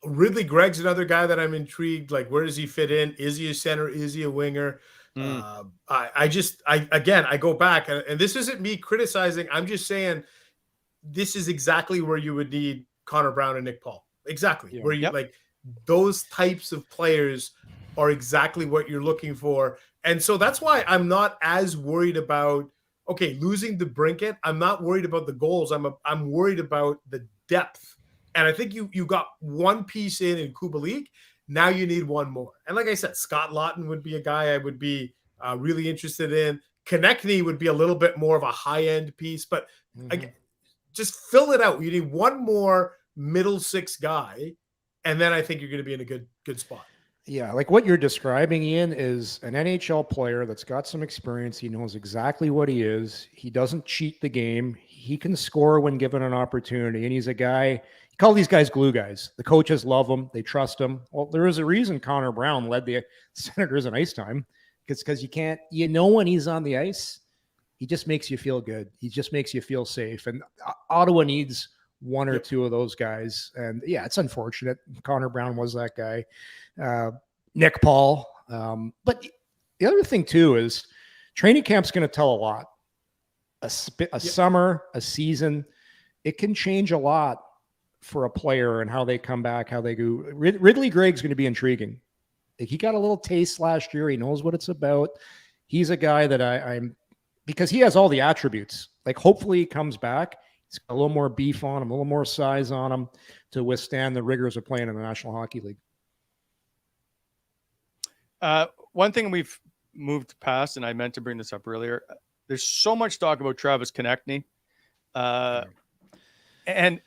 Ridley Gregg's another guy that I'm intrigued. Like, where does he fit in? Is he a center? Is he a winger? I go back, and this isn't me criticizing. I'm just saying this is exactly where you would need Connor Brown and Nick Paul. Exactly where you like. Those types of players are exactly what you're looking for. And so that's why I'm not as worried about, losing DeBrincat. I'm not worried about the goals. I'm worried about the depth. And I think you got one piece in Kubalik. Now you need one more. And like I said, Scott Lawton would be a guy I would be really interested in. Konechny would be a little bit more of a high-end piece. But again, just fill it out. You need one more middle six guy. And then I think you're going to be in a good spot. Yeah, like what you're describing, Ian, is an NHL player that's got some experience. He knows exactly what he is. He doesn't cheat the game. He can score when given an opportunity. And he's a guy, you call these guys glue guys. The coaches love him. They trust him. Well, there is a reason Connor Brown led the Senators in ice time. Because when he's on the ice, he just makes you feel good. He just makes you feel safe. And Ottawa needs one or two of those guys. And yeah, it's unfortunate. Connor Brown was that guy. Nick Paul. But the other thing too is training camp's going to tell a lot. A summer, a season, it can change a lot for a player and how they come back, how they go. Ridley Gregg's going to be intriguing. Like, he got a little taste last year. He knows what it's about. He's a guy that I'm because he has all the attributes. Like, hopefully he comes back. He's got a little more beef on him, a little more size on him to withstand the rigors of playing in the National Hockey League. One thing we've moved past, and I meant to bring this up earlier, there's so much talk about Travis Konechny. And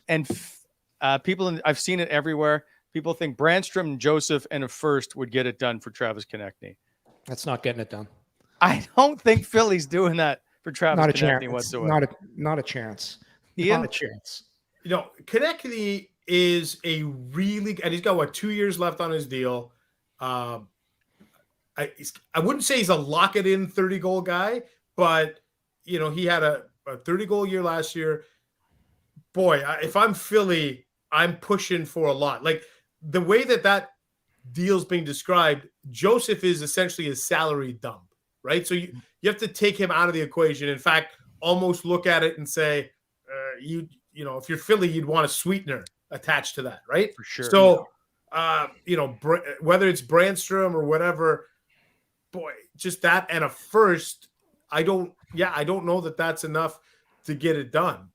people, I've seen it everywhere. People think Brannstrom, Joseph, and a first would get it done for Travis Konechny. That's not getting it done. I don't think Philly's doing that for Travis Konechny whatsoever. Not a chance. Ian? Not a chance. Konechny is a really, and he's got 2 years left on his deal. I wouldn't say he's a lock it in 30 goal guy, but he had a 30 goal year last year. Boy, if I'm Philly, I'm pushing for a lot. Like, the way that deal's being described, Joseph is essentially a salary dump, right? So you have to take him out of the equation. In fact, almost look at it and say, if you're Philly, you'd want a sweetener attached to that, right? For sure. So, whether it's Brannstrom or whatever, boy, just that and a first. I don't know that that's enough to get it done.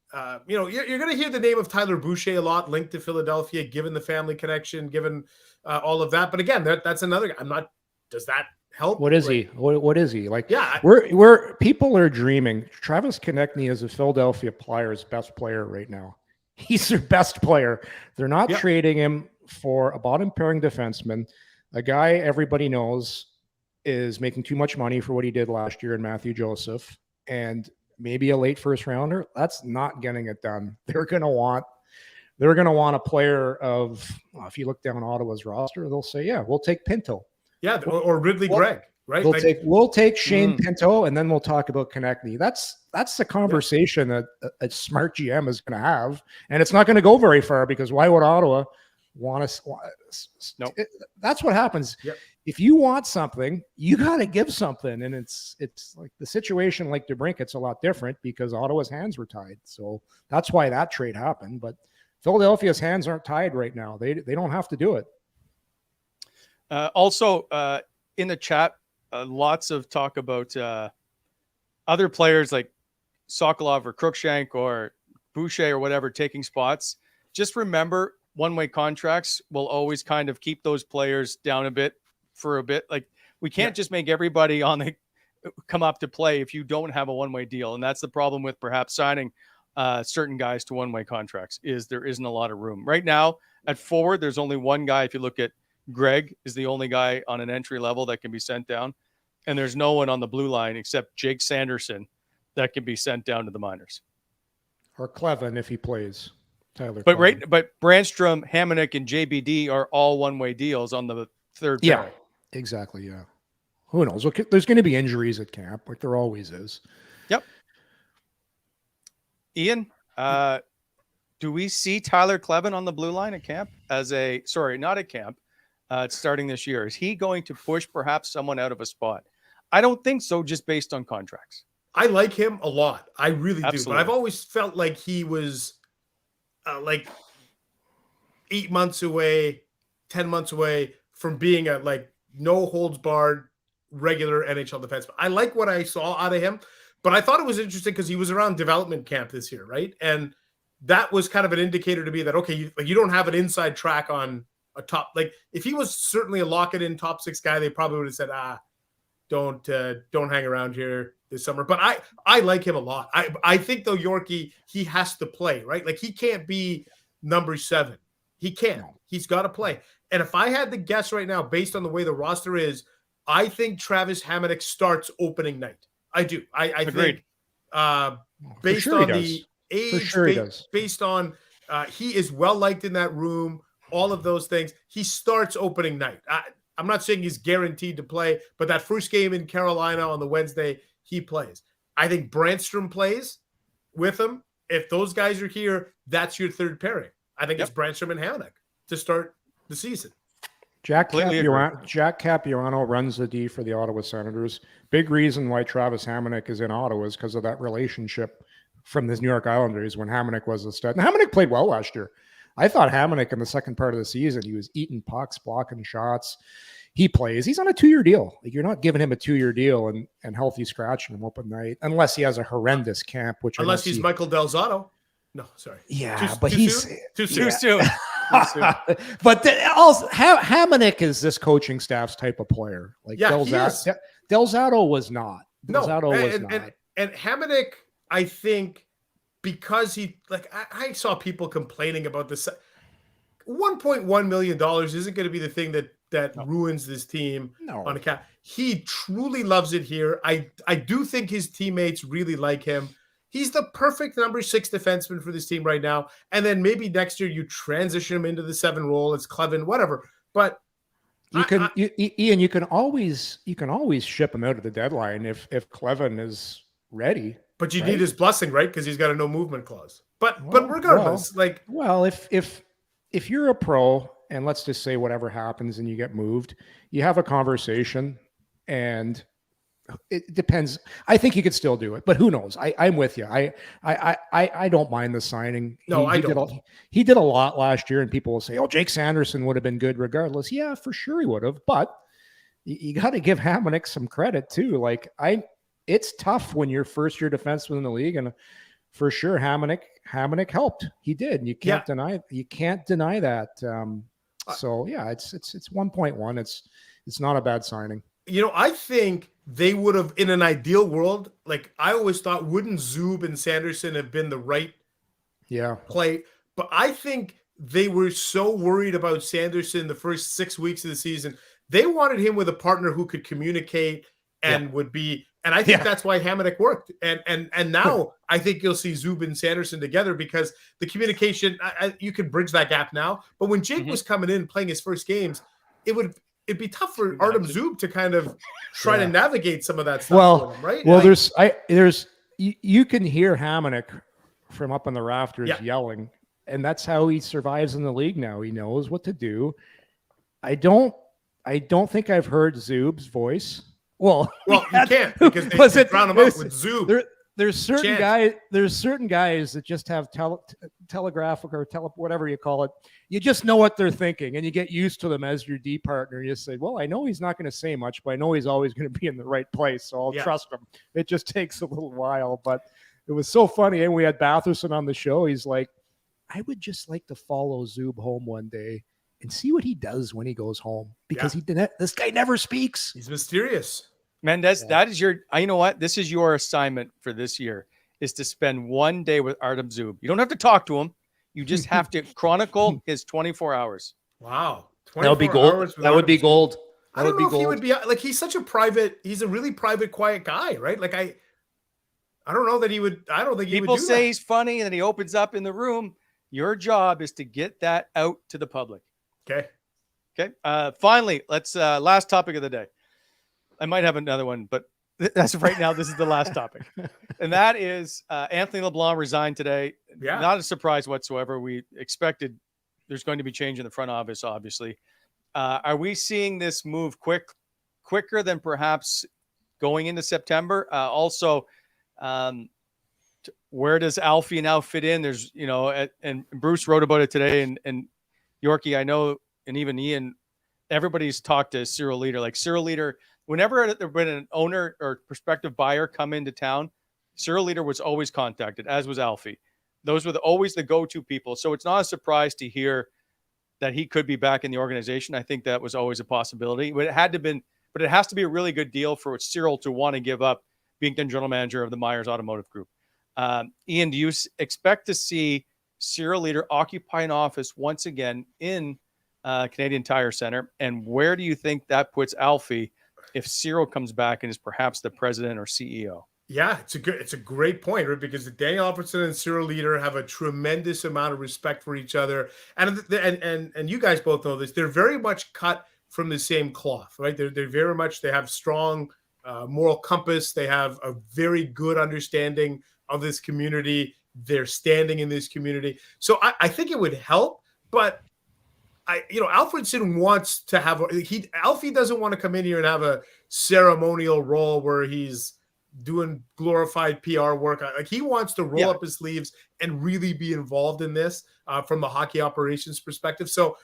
You're going to hear the name of Tyler Boucher a lot linked to Philadelphia, given the family connection, given all of that. But again, that's another guy. Does that help? What is he? What is he? Like, yeah, we're people are dreaming. Travis Konechny is a Philadelphia Flyers best player right now. He's their best player. They're not trading him for a bottom pairing defenseman, a guy everybody knows is making too much money for what he did last year in Matthew Joseph, and maybe a late first rounder. That's not getting it done. They're going to want a player of, if you look down Ottawa's roster, they'll say, yeah, we'll take Pinto. Yeah. Or Ridley Gregg, right? We'll take Shane Pinto, and then we'll talk about Konechny. That's the conversation that a smart GM is going to have. And it's not going to go very far, because why would Ottawa want to? Nope. That's what happens. Yep. If you want something, you got to give something. And it's like the situation like DeBrincat's a lot different, because Ottawa's hands were tied. So that's why that trade happened. But Philadelphia's hands aren't tied right now. They don't have to do it. Also, in the chat, lots of talk about other players like Sokolov or Cruikshank or Boucher or whatever taking spots. Just remember, one-way contracts will always kind of keep those players down a bit for a bit. Like, we can't just make everybody come up to play if you don't have a one-way deal. And that's the problem with perhaps signing certain guys to one-way contracts, is there isn't a lot of room. Right now at forward, there's only one guy. If you look at Greg, is the only guy on an entry level that can be sent down. And there's no one on the blue line except Jake Sanderson that can be sent down to the minors. Or Clevin if he plays. Tyler. But Brannstrom, Hammond, and JBD are all one-way deals on the third pair. Yeah, exactly. Yeah. Who knows? Look, there's going to be injuries at camp, like there always is. Yep. Ian, do we see Tyler Clevin on the blue line at camp not at camp, starting this year? Is he going to push perhaps someone out of a spot? I don't think so, just based on contracts. I like him a lot. I really do. But I've always felt like he was like 8 months away, 10 months away from being a no holds barred regular NHL defenseman. I like what I saw out of him, but I thought it was interesting because he was around development camp this year, right? And that was kind of an indicator to me that, okay, you don't have an inside track on a top. Like, if he was certainly a lock it in top 6 guy, they probably would have said, don't hang around here this summer. But I like him a lot. I think, though, Yorkie, he has to play, right? Like, he can't be number 7. He can't. No. He's got to play. And if I had to guess right now, based on the way the roster is, I think Travis Hamonic starts opening night. I do. I think based on the age, based on he is well liked in that room, all of those things, he starts opening night. I'm not saying he's guaranteed to play, but that first game in Carolina on the Wednesday, he plays. I think Brannstrom plays with him. If those guys are here, that's your third pairing. I think it's Brannstrom and Hamonic to start the season. Jack Capuano runs the D for the Ottawa Senators. Big reason why Travis Hamonic is in Ottawa is because of that relationship from the New York Islanders when Hamonic was a stud. And Hamonic played well last year. I thought Hamonic in the second part of the season, he was eating pucks, blocking shots. He plays. He's on a 2-year deal. Like, you're not giving him a 2-year deal and healthy scratching him open night unless he has a horrendous camp. Unless he's Michael Del Zotto. No, sorry. Yeah, but he's too soon. But Hamonic is this coaching staff's type of player. Like, Del Zotto was not. And Hamonic, I think, because I saw people complaining about this. $1.1 million isn't going to be the thing that ruins this team on a cap. He truly loves it here. I do think his teammates really like him. He's the perfect number 6 defenseman for this team right now. And then maybe next year you transition him into the 7 role. It's Clevin, whatever. But Ian, you can always ship him out at the deadline if Clevin is ready. But you need his blessing, right? Because he's got a no movement clause. But regardless, if you're a pro and let's just say whatever happens and you get moved, you have a conversation and it depends. I think you could still do it, but who knows? I'm with you. I don't mind the signing. No, I don't. He did a lot last year, and people will say, "Oh, Jake Sanderson would have been good regardless." Yeah, for sure he would have. But you got to give Hammond some credit too. Like it's tough when you're first year defenseman in the league, and for sure Hammond helped. He did. And you can't deny that. So yeah, it's 1.1. It's not a bad signing. I think they would have, in an ideal world, like I always thought, wouldn't Zub and Sanderson have been the right play? But I think they were so worried about Sanderson the first 6 weeks of the season. They wanted him with a partner who could communicate and would be, and I think that's why Hammond worked. And now I think you'll see Zub and Sanderson together because the communication, you can bridge that gap now. But when Jake was coming in playing his first games, it'd be tough for Artem Zub to kind of try to navigate some of that stuff for him, right? Well, you can hear Hammond from up on the rafters yelling, and that's how he survives in the league now. He knows what to do. I don't think I've heard Zub's voice. Well, you can't because they drown him out with Zub. There's certain guys. There's certain guys that just have telegraphic or whatever you call it. You just know what they're thinking, and you get used to them as your D partner. You say, "Well, I know he's not going to say much, but I know he's always going to be in the right place, so I'll trust him." It just takes a little while, but it was so funny. And we had Batherson on the show. He's like, "I would just like to follow Zub home one day and see what he does when he goes home because this guy never speaks. He's mysterious." Mendes, that is you know what? This is your assignment for this year is to spend one day with Artem Zub. You don't have to talk to him. You just have to chronicle his 24 hours. Wow. That would be gold. That would be gold. I don't know if he would be like, he's such he's a really private, quiet guy, right? Like I don't know that he would, I don't think he would do that. People say he's funny and then he opens up in the room. Your job is to get that out to the public. Okay. Finally, let's, last topic of the day. I might have another one, but that's right now. This is the last topic. And that is Anthony LeBlanc resigned today. Yeah. Not a surprise whatsoever. We expected there's going to be change in the front office, obviously. Are we seeing this move quicker than perhaps going into September? Also, where does Alfie now fit in? There's, and Bruce wrote about it today, and Yorkie, I know, and even Ian, everybody's talked to Cyril Leader. Like Cyril Leader, whenever there's been an owner or prospective buyer come into town, Cyril Leader was always contacted, as was Alfie. Those were always the go-to people. So it's not a surprise to hear that he could be back in the organization. I think that was always a possibility. But it has to be a really good deal for Cyril to want to give up being the general manager of the Myers Automotive Group. Ian, do you expect to see Cyril Leader occupy an office once again in Canadian Tire Center? And where do you think that puts Alfie if Cyril comes back and is perhaps the president or CEO? Yeah, it's a great point, right? Because Daniel Alfredsson and Cyril Leader have a tremendous amount of respect for each other, and you guys both know this. They're very much cut from the same cloth, right? They're very much, they have strong moral compass. They have a very good understanding of this community. They're standing in this community, so I think it would help. But Alfredsson wants to have Alfie doesn't want to come in here and have a ceremonial role where he's doing glorified PR work. Like he wants to roll up his sleeves and really be involved in this from the hockey operations perspective. So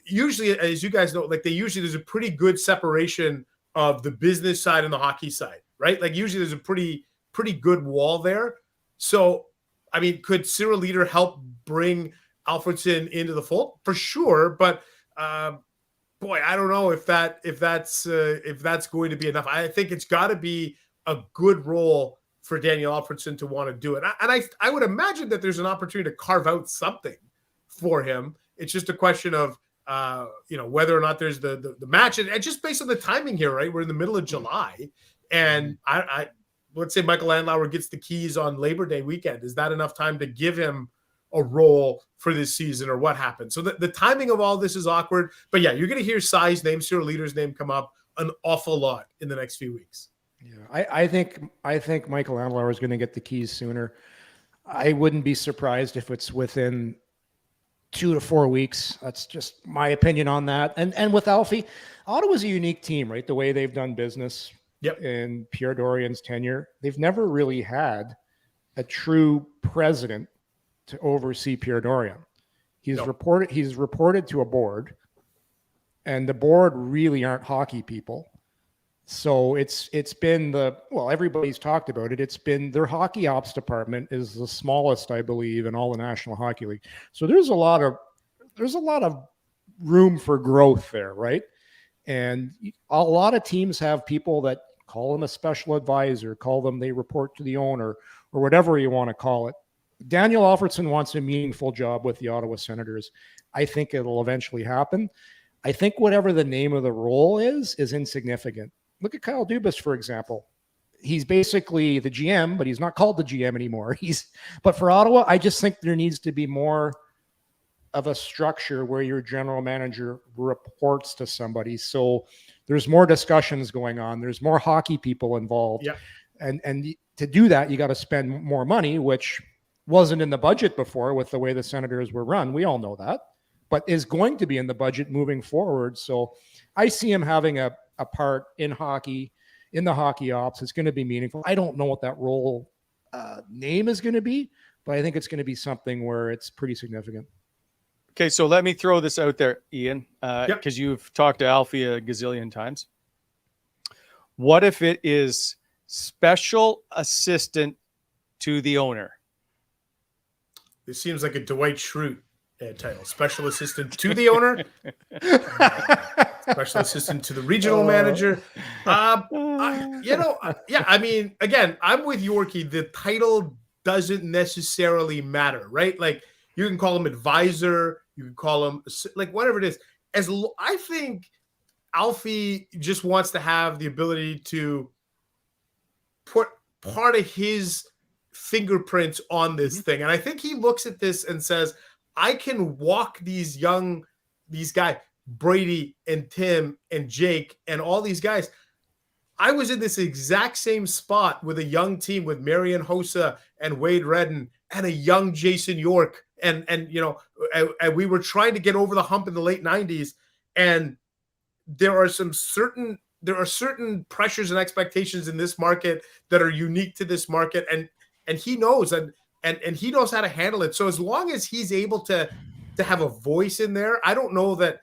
usually, as you guys know, there's a pretty good separation of the business side and the hockey side, right? Like usually there's a pretty good wall there. So, I mean, could Cyril Leader help bring Alfredsson into the fold? For sure. But boy, I don't know if that's going to be enough. I think it's got to be a good role for Daniel Alfredsson to want to do it. And I would imagine that there's an opportunity to carve out something for him. It's just a question of, whether or not there's the match. And just based on the timing here, right? We're in the middle of July. And I let's say Michael Landauer gets the keys on Labor Day weekend. Is that enough time to give him a role for this season, or what happened? So the timing of all this is awkward. But yeah, you're going to hear Sai's name, Cyril Leader's name come up an awful lot in the next few weeks. Yeah, I think Michael Landauer is going to get the keys sooner. I wouldn't be surprised if it's within 2 to 4 weeks. That's just my opinion on that. And with Alfie, Ottawa's a unique team, right? The way they've done business in Pierre Dorion's tenure, they've never really had a true president to oversee Pierre Dorion. He's reported to a board, and the board really aren't hockey people. So it's been everybody's talked about it. It's been their hockey ops department is the smallest, I believe, in all the National Hockey League. So there's a lot of room for growth there, right? And a lot of teams have people that call them a special advisor, they report to the owner, or whatever you want to call it. Daniel Alfredsson wants a meaningful job with the Ottawa Senators. I think it'll eventually happen. I think whatever the name of the role is insignificant. Look at Kyle Dubas, for example. He's basically the GM, but he's not called the GM anymore. But for Ottawa, I just think there needs to be more of a structure where your general manager reports to somebody. So there's more discussions going on. There's more hockey people involved. Yeah. And to do that, you got to spend more money, which wasn't in the budget before with the way the Senators were run. We all know that, but is going to be in the budget moving forward. So I see him having a part in hockey, in the hockey ops. It's going to be meaningful. I don't know what that role name is going to be, but I think it's going to be something where it's pretty significant. Okay, so let me throw this out there, Ian, because you've talked to Alfie a gazillion times. What if it is special assistant to the owner? It seems like a Dwight Schrute title. Special assistant to the owner. Special assistant to the regional manager. I mean, again, I'm with Yorkie. The title doesn't necessarily matter, right? Like, you can call him advisor, you can call him like whatever it is. I think Alfie just wants to have the ability to put part of his fingerprints on this thing. And I think he looks at this and says, I can walk these guys, Brady and Tim and Jake and all these guys. I was in this exact same spot with a young team with Marian Hossa and Wade Redden and a young Jason York. And we were trying to get over the hump in the late 90s. And there are certain pressures and expectations in this market that are unique to this market. And he knows, and he knows how to handle it. So as long as he's able to have a voice in there, I don't know that,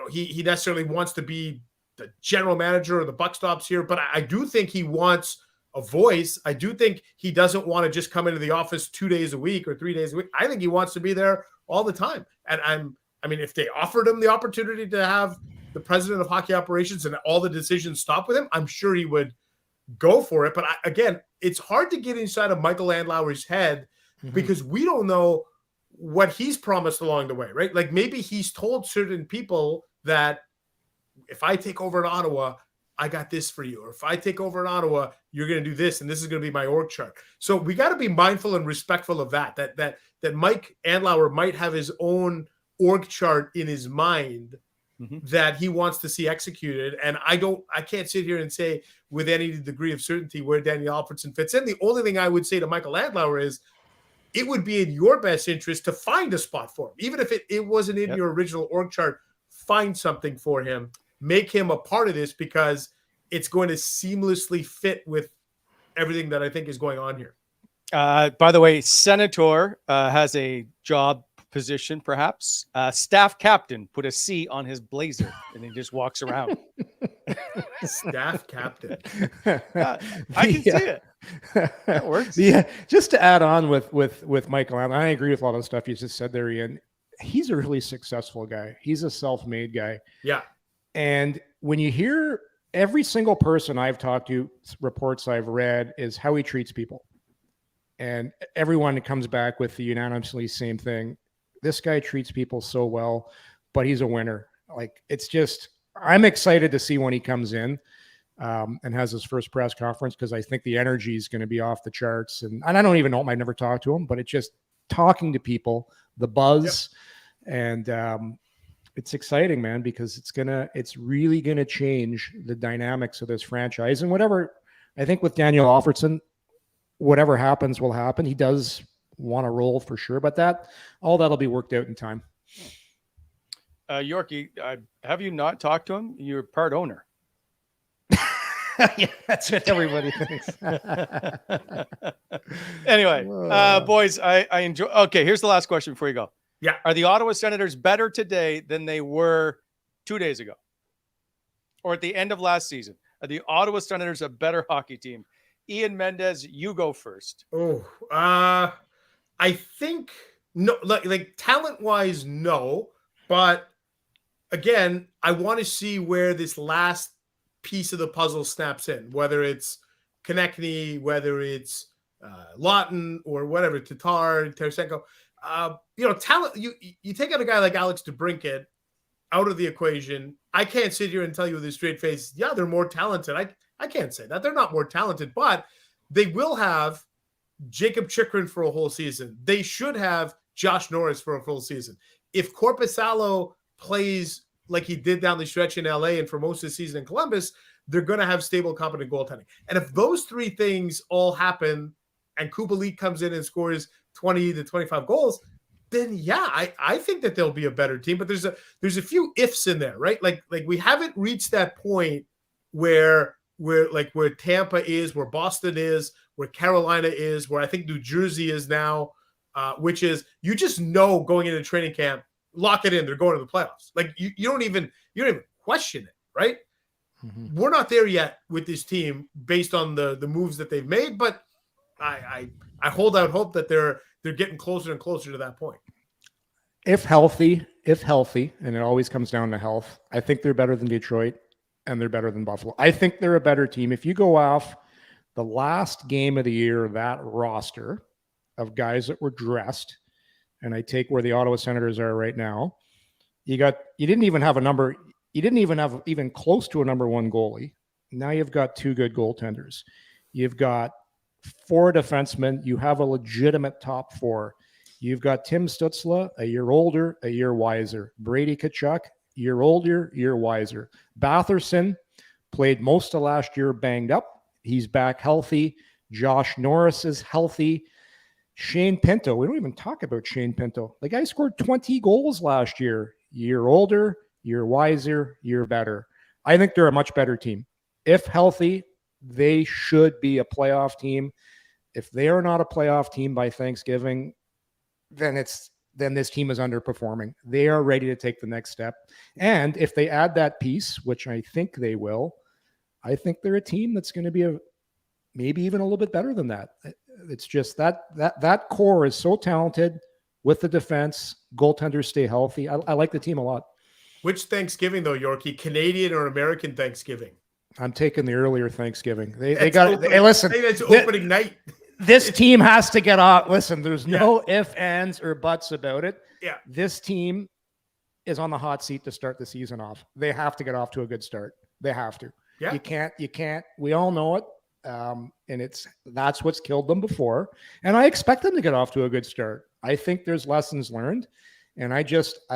he necessarily wants to be the general manager or the buck stops here, but I do think he wants a voice. I do think he doesn't want to just come into the office 2 days a week or 3 days a week. I think he wants to be there all the time. And if they offered him the opportunity to have the president of hockey operations and all the decisions stop with him, I'm sure he would go for it. But again, it's hard to get inside of Michael Andlauer's head because we don't know what he's promised along the way, right? Like, maybe he's told certain people that if I take over in Ottawa, I got this for you. Or if I take over in Ottawa, you're going to do this, and this is going to be my org chart. So we got to be mindful and respectful of that Mike Andlauer might have his own org chart in his mind that he wants to see executed. And I can't sit here and say with any degree of certainty where Daniel Alfredsson fits in. The only thing I would say to Michael Andlauer is it would be in your best interest to find a spot for him. Even if it wasn't in your original org chart, find something for him, make him a part of this, because it's going to seamlessly fit with everything that I think is going on here. By the way, Senator has a job position, perhaps. Staff captain, put a C on his blazer, and he just walks around. Staff captain. I can see it. That works. Yeah, just to add on with Michael, I agree with a lot of the stuff you just said there, Ian. He's a really successful guy. He's a self-made guy. Yeah. And when you hear every single person I've talked to, reports I've read, is how he treats people. And everyone comes back with the unanimously same thing. This guy treats people so well, but he's a winner. Like, it's just, I'm excited to see when he comes in and has his first press conference, because I think the energy is going to be off the charts. And I don't even know him. I never talked to him, but it's just talking to people, the buzz. Yep. And it's exciting, man, because it's really going to change the dynamics of this franchise. And whatever, I think with Daniel Alfredsson, whatever happens will happen. He does want to roll for sure, but all that'll be worked out in time. Yorkie, have you not talked to him? You're part owner. Yeah, that's what everybody thinks. Anyway, boys, I enjoy. Okay, here's the last question before you go. Yeah. Are the Ottawa Senators better today than they were 2 days ago or at the end of last season? Are the Ottawa Senators a better hockey team? Ian Mendes, you go first. I think no, like talent-wise, no. But again, I want to see where this last piece of the puzzle snaps in, whether it's Konechny, whether it's Lawton, or whatever, Tatar, Tarasenko. Talent. You take out a guy like Alex DeBrincat out of the equation. I can't sit here and tell you with a straight face, yeah, they're more talented. I can't say that. They're not more talented, but they will have Jakob Chychrun for a whole season. They should have Josh Norris for a full season. If Korpisalo plays like he did down the stretch in LA and for most of the season in Columbus, they're going to have stable, competent goaltending. And if those three things all happen and Kubalik comes in and scores 20 to 25 goals, then yeah, I think that they'll be a better team. But there's a few ifs in there, right? Like we haven't reached that point where Tampa is, where Boston is, where Carolina is, where I think New Jersey is now, which is you just know going into training camp, lock it in, they're going to the playoffs. Like you don't even question it, right? Mm-hmm. We're not there yet with this team based on the moves that they've made, but I hold out hope that they're getting closer and closer to that point. If healthy, and it always comes down to health, I think they're better than Detroit and they're better than Buffalo. I think they're a better team. If you go off the last game of the year, that roster of guys that were dressed, and I take where the Ottawa Senators are right now, you didn't even have even close to a number one goalie. Now you've got two good goaltenders. You've got four defensemen. You have a legitimate top four. You've got Tim Stützle, a year older, a year wiser. Brady Tkachuk, year older, year wiser. Batherson played most of last year banged up. He's back healthy. Josh Norris is healthy. Shane Pinto, we don't even talk about Shane Pinto. The guy scored 20 goals last year. Year older, year wiser, year better. I think they're a much better team. If healthy, they should be a playoff team. If they are not a playoff team by Thanksgiving, then this team is underperforming. They are ready to take the next step. And if they add that piece, which I think they will, I think they're a team that's going to be maybe even a little bit better than that. It's just that core is so talented with the defense. Goaltenders stay healthy. I like the team a lot. Which Thanksgiving though, Yorkie? Canadian or American Thanksgiving? I'm taking the earlier Thanksgiving. Hey, listen. That's opening night. This team has to get off. Listen, there's no ifs, ands, or buts about it. Yeah. This team is on the hot seat to start the season off. They have to get off to a good start. They have to. Yeah. You can't. We all know it. And that's what's killed them before. And I expect them to get off to a good start. I think there's lessons learned. And I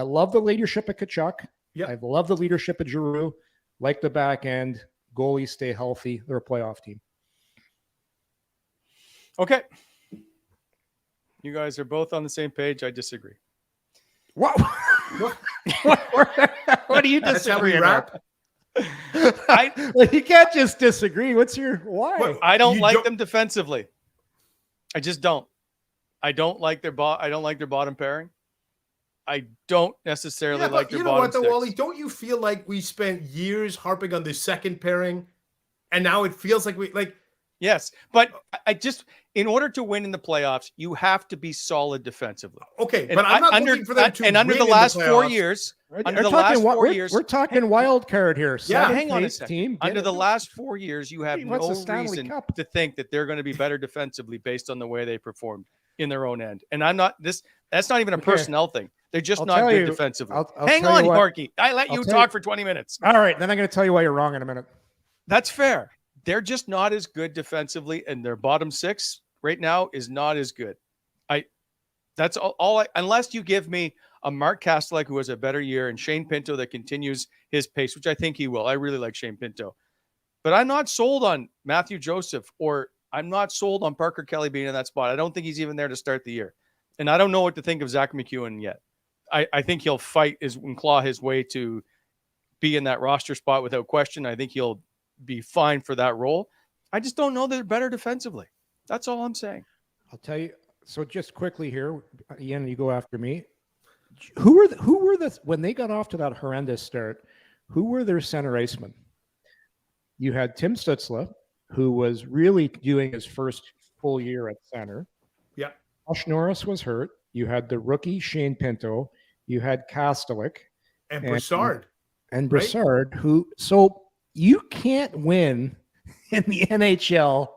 love the leadership of Tkachuk. Yeah. I love the leadership of Giroux. Like the back end. Goalies stay healthy. They're a playoff team. Okay. You guys are both on the same page. I disagree. What? What do you disagree about? You can't just disagree. What's your why? I don't like them defensively. I just don't. I don't like their bottom pairing. I don't necessarily like their bottom. You know what, though, Wally? Don't you feel like we spent years harping on the second pairing, and now it feels like we like? Yes, but I just, in order to win in the playoffs, you have to be solid defensively. Okay, but I'm not looking for them to win under the last 4 years. Under the last 4 years, we're talking wild card here. Hang on a second. Under the last 4 years, you have no reason to think that they're going to be better defensively based on the way they performed in their own end. And that's not even a personnel thing. They're just not good defensively. Hang on, Yorkie. I let you talk for 20 minutes. All right, then I'm going to tell you why you're wrong in a minute. That's fair. They're just not as good defensively, and their bottom six right now is not as good. That's all. Unless you give me a Mark Kastelik who has a better year and Shane Pinto that continues his pace, which I think he will. I really like Shane Pinto, but I'm not sold on Matthew Joseph, or I'm not sold on Parker Kelly being in that spot. I don't think he's even there to start the year, and I don't know what to think of Zach McEwen yet. I think he'll fight and claw his way to be in that roster spot without question. I think he'll be fine for that role. I just don't know they're better defensively. That's all I'm saying. I'll tell you. So just quickly here, Ian, you go after me. Who were the when they got off to that horrendous start? who were their center icemen? You had Tim Stützle, who was really doing his first full year at center. Yeah. Josh Norris was hurt. You had the rookie Shane Pinto. You had Kastelic. And Brassard. And Brassard, so you can't win in the NHL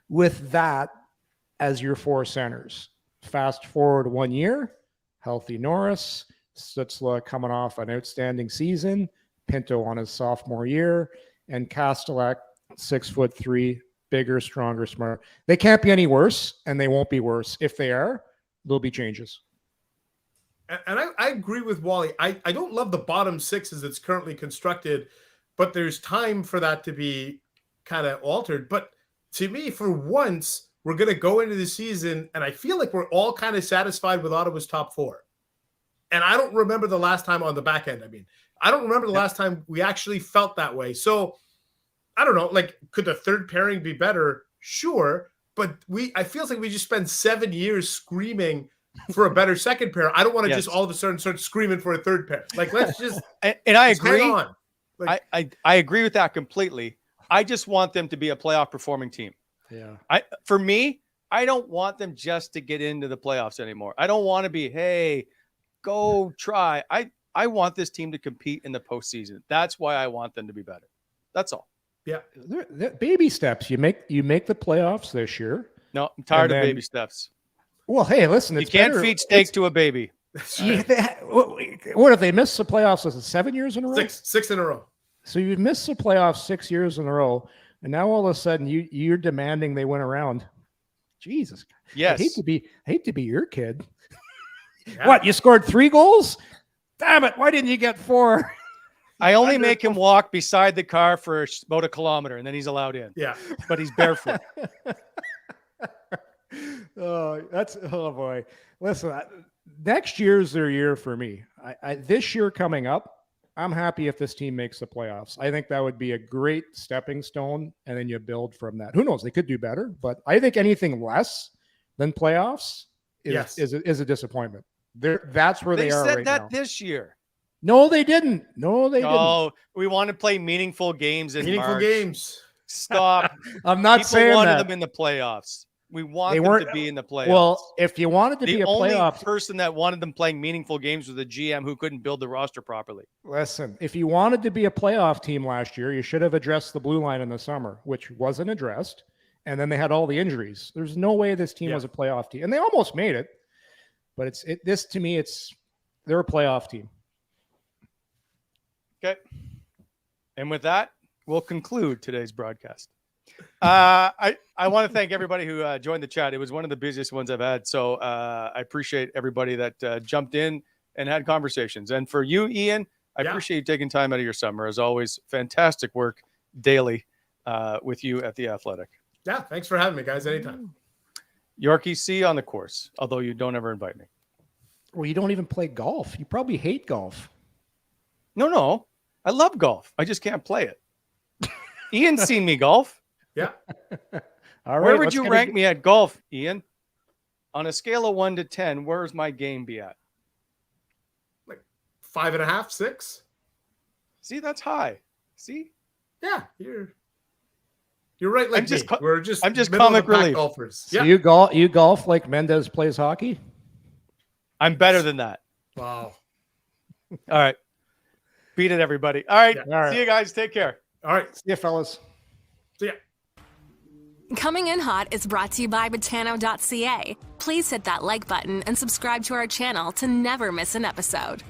with that as your four centers. Fast forward 1 year, healthy Norris, Stützle coming off an outstanding season, Pinto on his sophomore year, and Kastelic, 6'3", bigger, stronger, smarter. They can't be any worse, and they won't be worse. If they are, there'll be changes. And I agree with Wally. I don't love the bottom six as it's currently constructed, but there's time for that to be kind of altered. But to me, for once, we're going to go into the season, and I feel like we're all kind of satisfied with Ottawa's top four. And I don't remember the last time on the back end. I mean, I don't remember the last time we actually felt that way. So I don't know, like, could the third pairing be better? Sure. But I feel like we just spent 7 years screaming for a better second pair. I don't want to just all of a sudden start screaming for a third pair. Like, let's just and I agree. Hang on. Like, I agree with that completely. I just want them to be a playoff performing team. Yeah. For me, I don't want them just to get into the playoffs anymore. I don't want to be, hey, go try. I want this team to compete in the postseason. That's why I want them to be better. That's all. Yeah. They're baby steps. You make the playoffs this year. No, I'm tired of baby steps. Well, hey, listen, you can't feed steak to a baby. What if they missed the playoffs? Was it 7 years in a row? Six in a row. So you've missed the playoffs 6 years in a row, and now all of a sudden you're demanding they win around. Jesus. Yes. I hate to be your kid. Yeah. What, you scored 3 goals? Damn it, why didn't you get 4? I only make him walk beside the car for about 1 kilometer, and then he's allowed in. Yeah. But he's barefoot. Oh boy. Listen, next year's their year for me. This year coming up, I'm happy if this team makes the playoffs. I think that would be a great stepping stone, and then you build from that. Who knows? They could do better, but I think anything less than playoffs is a disappointment. That's where they are right now. They said that this year. No, they didn't. Didn't. Oh, we want to play meaningful games in March. Games. Stop. I'm not saying that. People wanted them in the playoffs. We want them to be in the playoffs. Well, if you wanted to be a playoff, the only person that wanted them playing meaningful games was the GM who couldn't build the roster properly. Listen, if you wanted to be a playoff team last year, you should have addressed the blue line in the summer, which wasn't addressed. And then they had all the injuries. There's no way this team was a playoff team, and they almost made it. But this to me, they're a playoff team. Okay. And with that, we'll conclude today's broadcast. I want to thank everybody who joined the chat. It was one of the busiest ones I've had. So I appreciate everybody that jumped in and had conversations. And for you, Ian, I appreciate you taking time out of your summer. As always, fantastic work daily with you at The Athletic. Yeah, thanks for having me, guys. Anytime. Yorkie, see you on the course, although you don't ever invite me. Well, you don't even play golf. You probably hate golf. No. I love golf. I just can't play it. Ian's seen me golf. Yeah. All right. Where would you rank me at golf, Ian? On a scale of 1 to 10, where's my game be at? Like 5.5, 6. See, that's high. See? Yeah, you're right. Like I'm just comic relief. Golfers. So you golf like Mendes plays hockey? I'm better than that. Wow. All right. Beat it, everybody. All right. Yeah. All right. See you guys. Take care. All right. See you, fellas. See ya. Coming in Hot is brought to you by Botano.ca. Please hit that like button and subscribe to our channel to never miss an episode.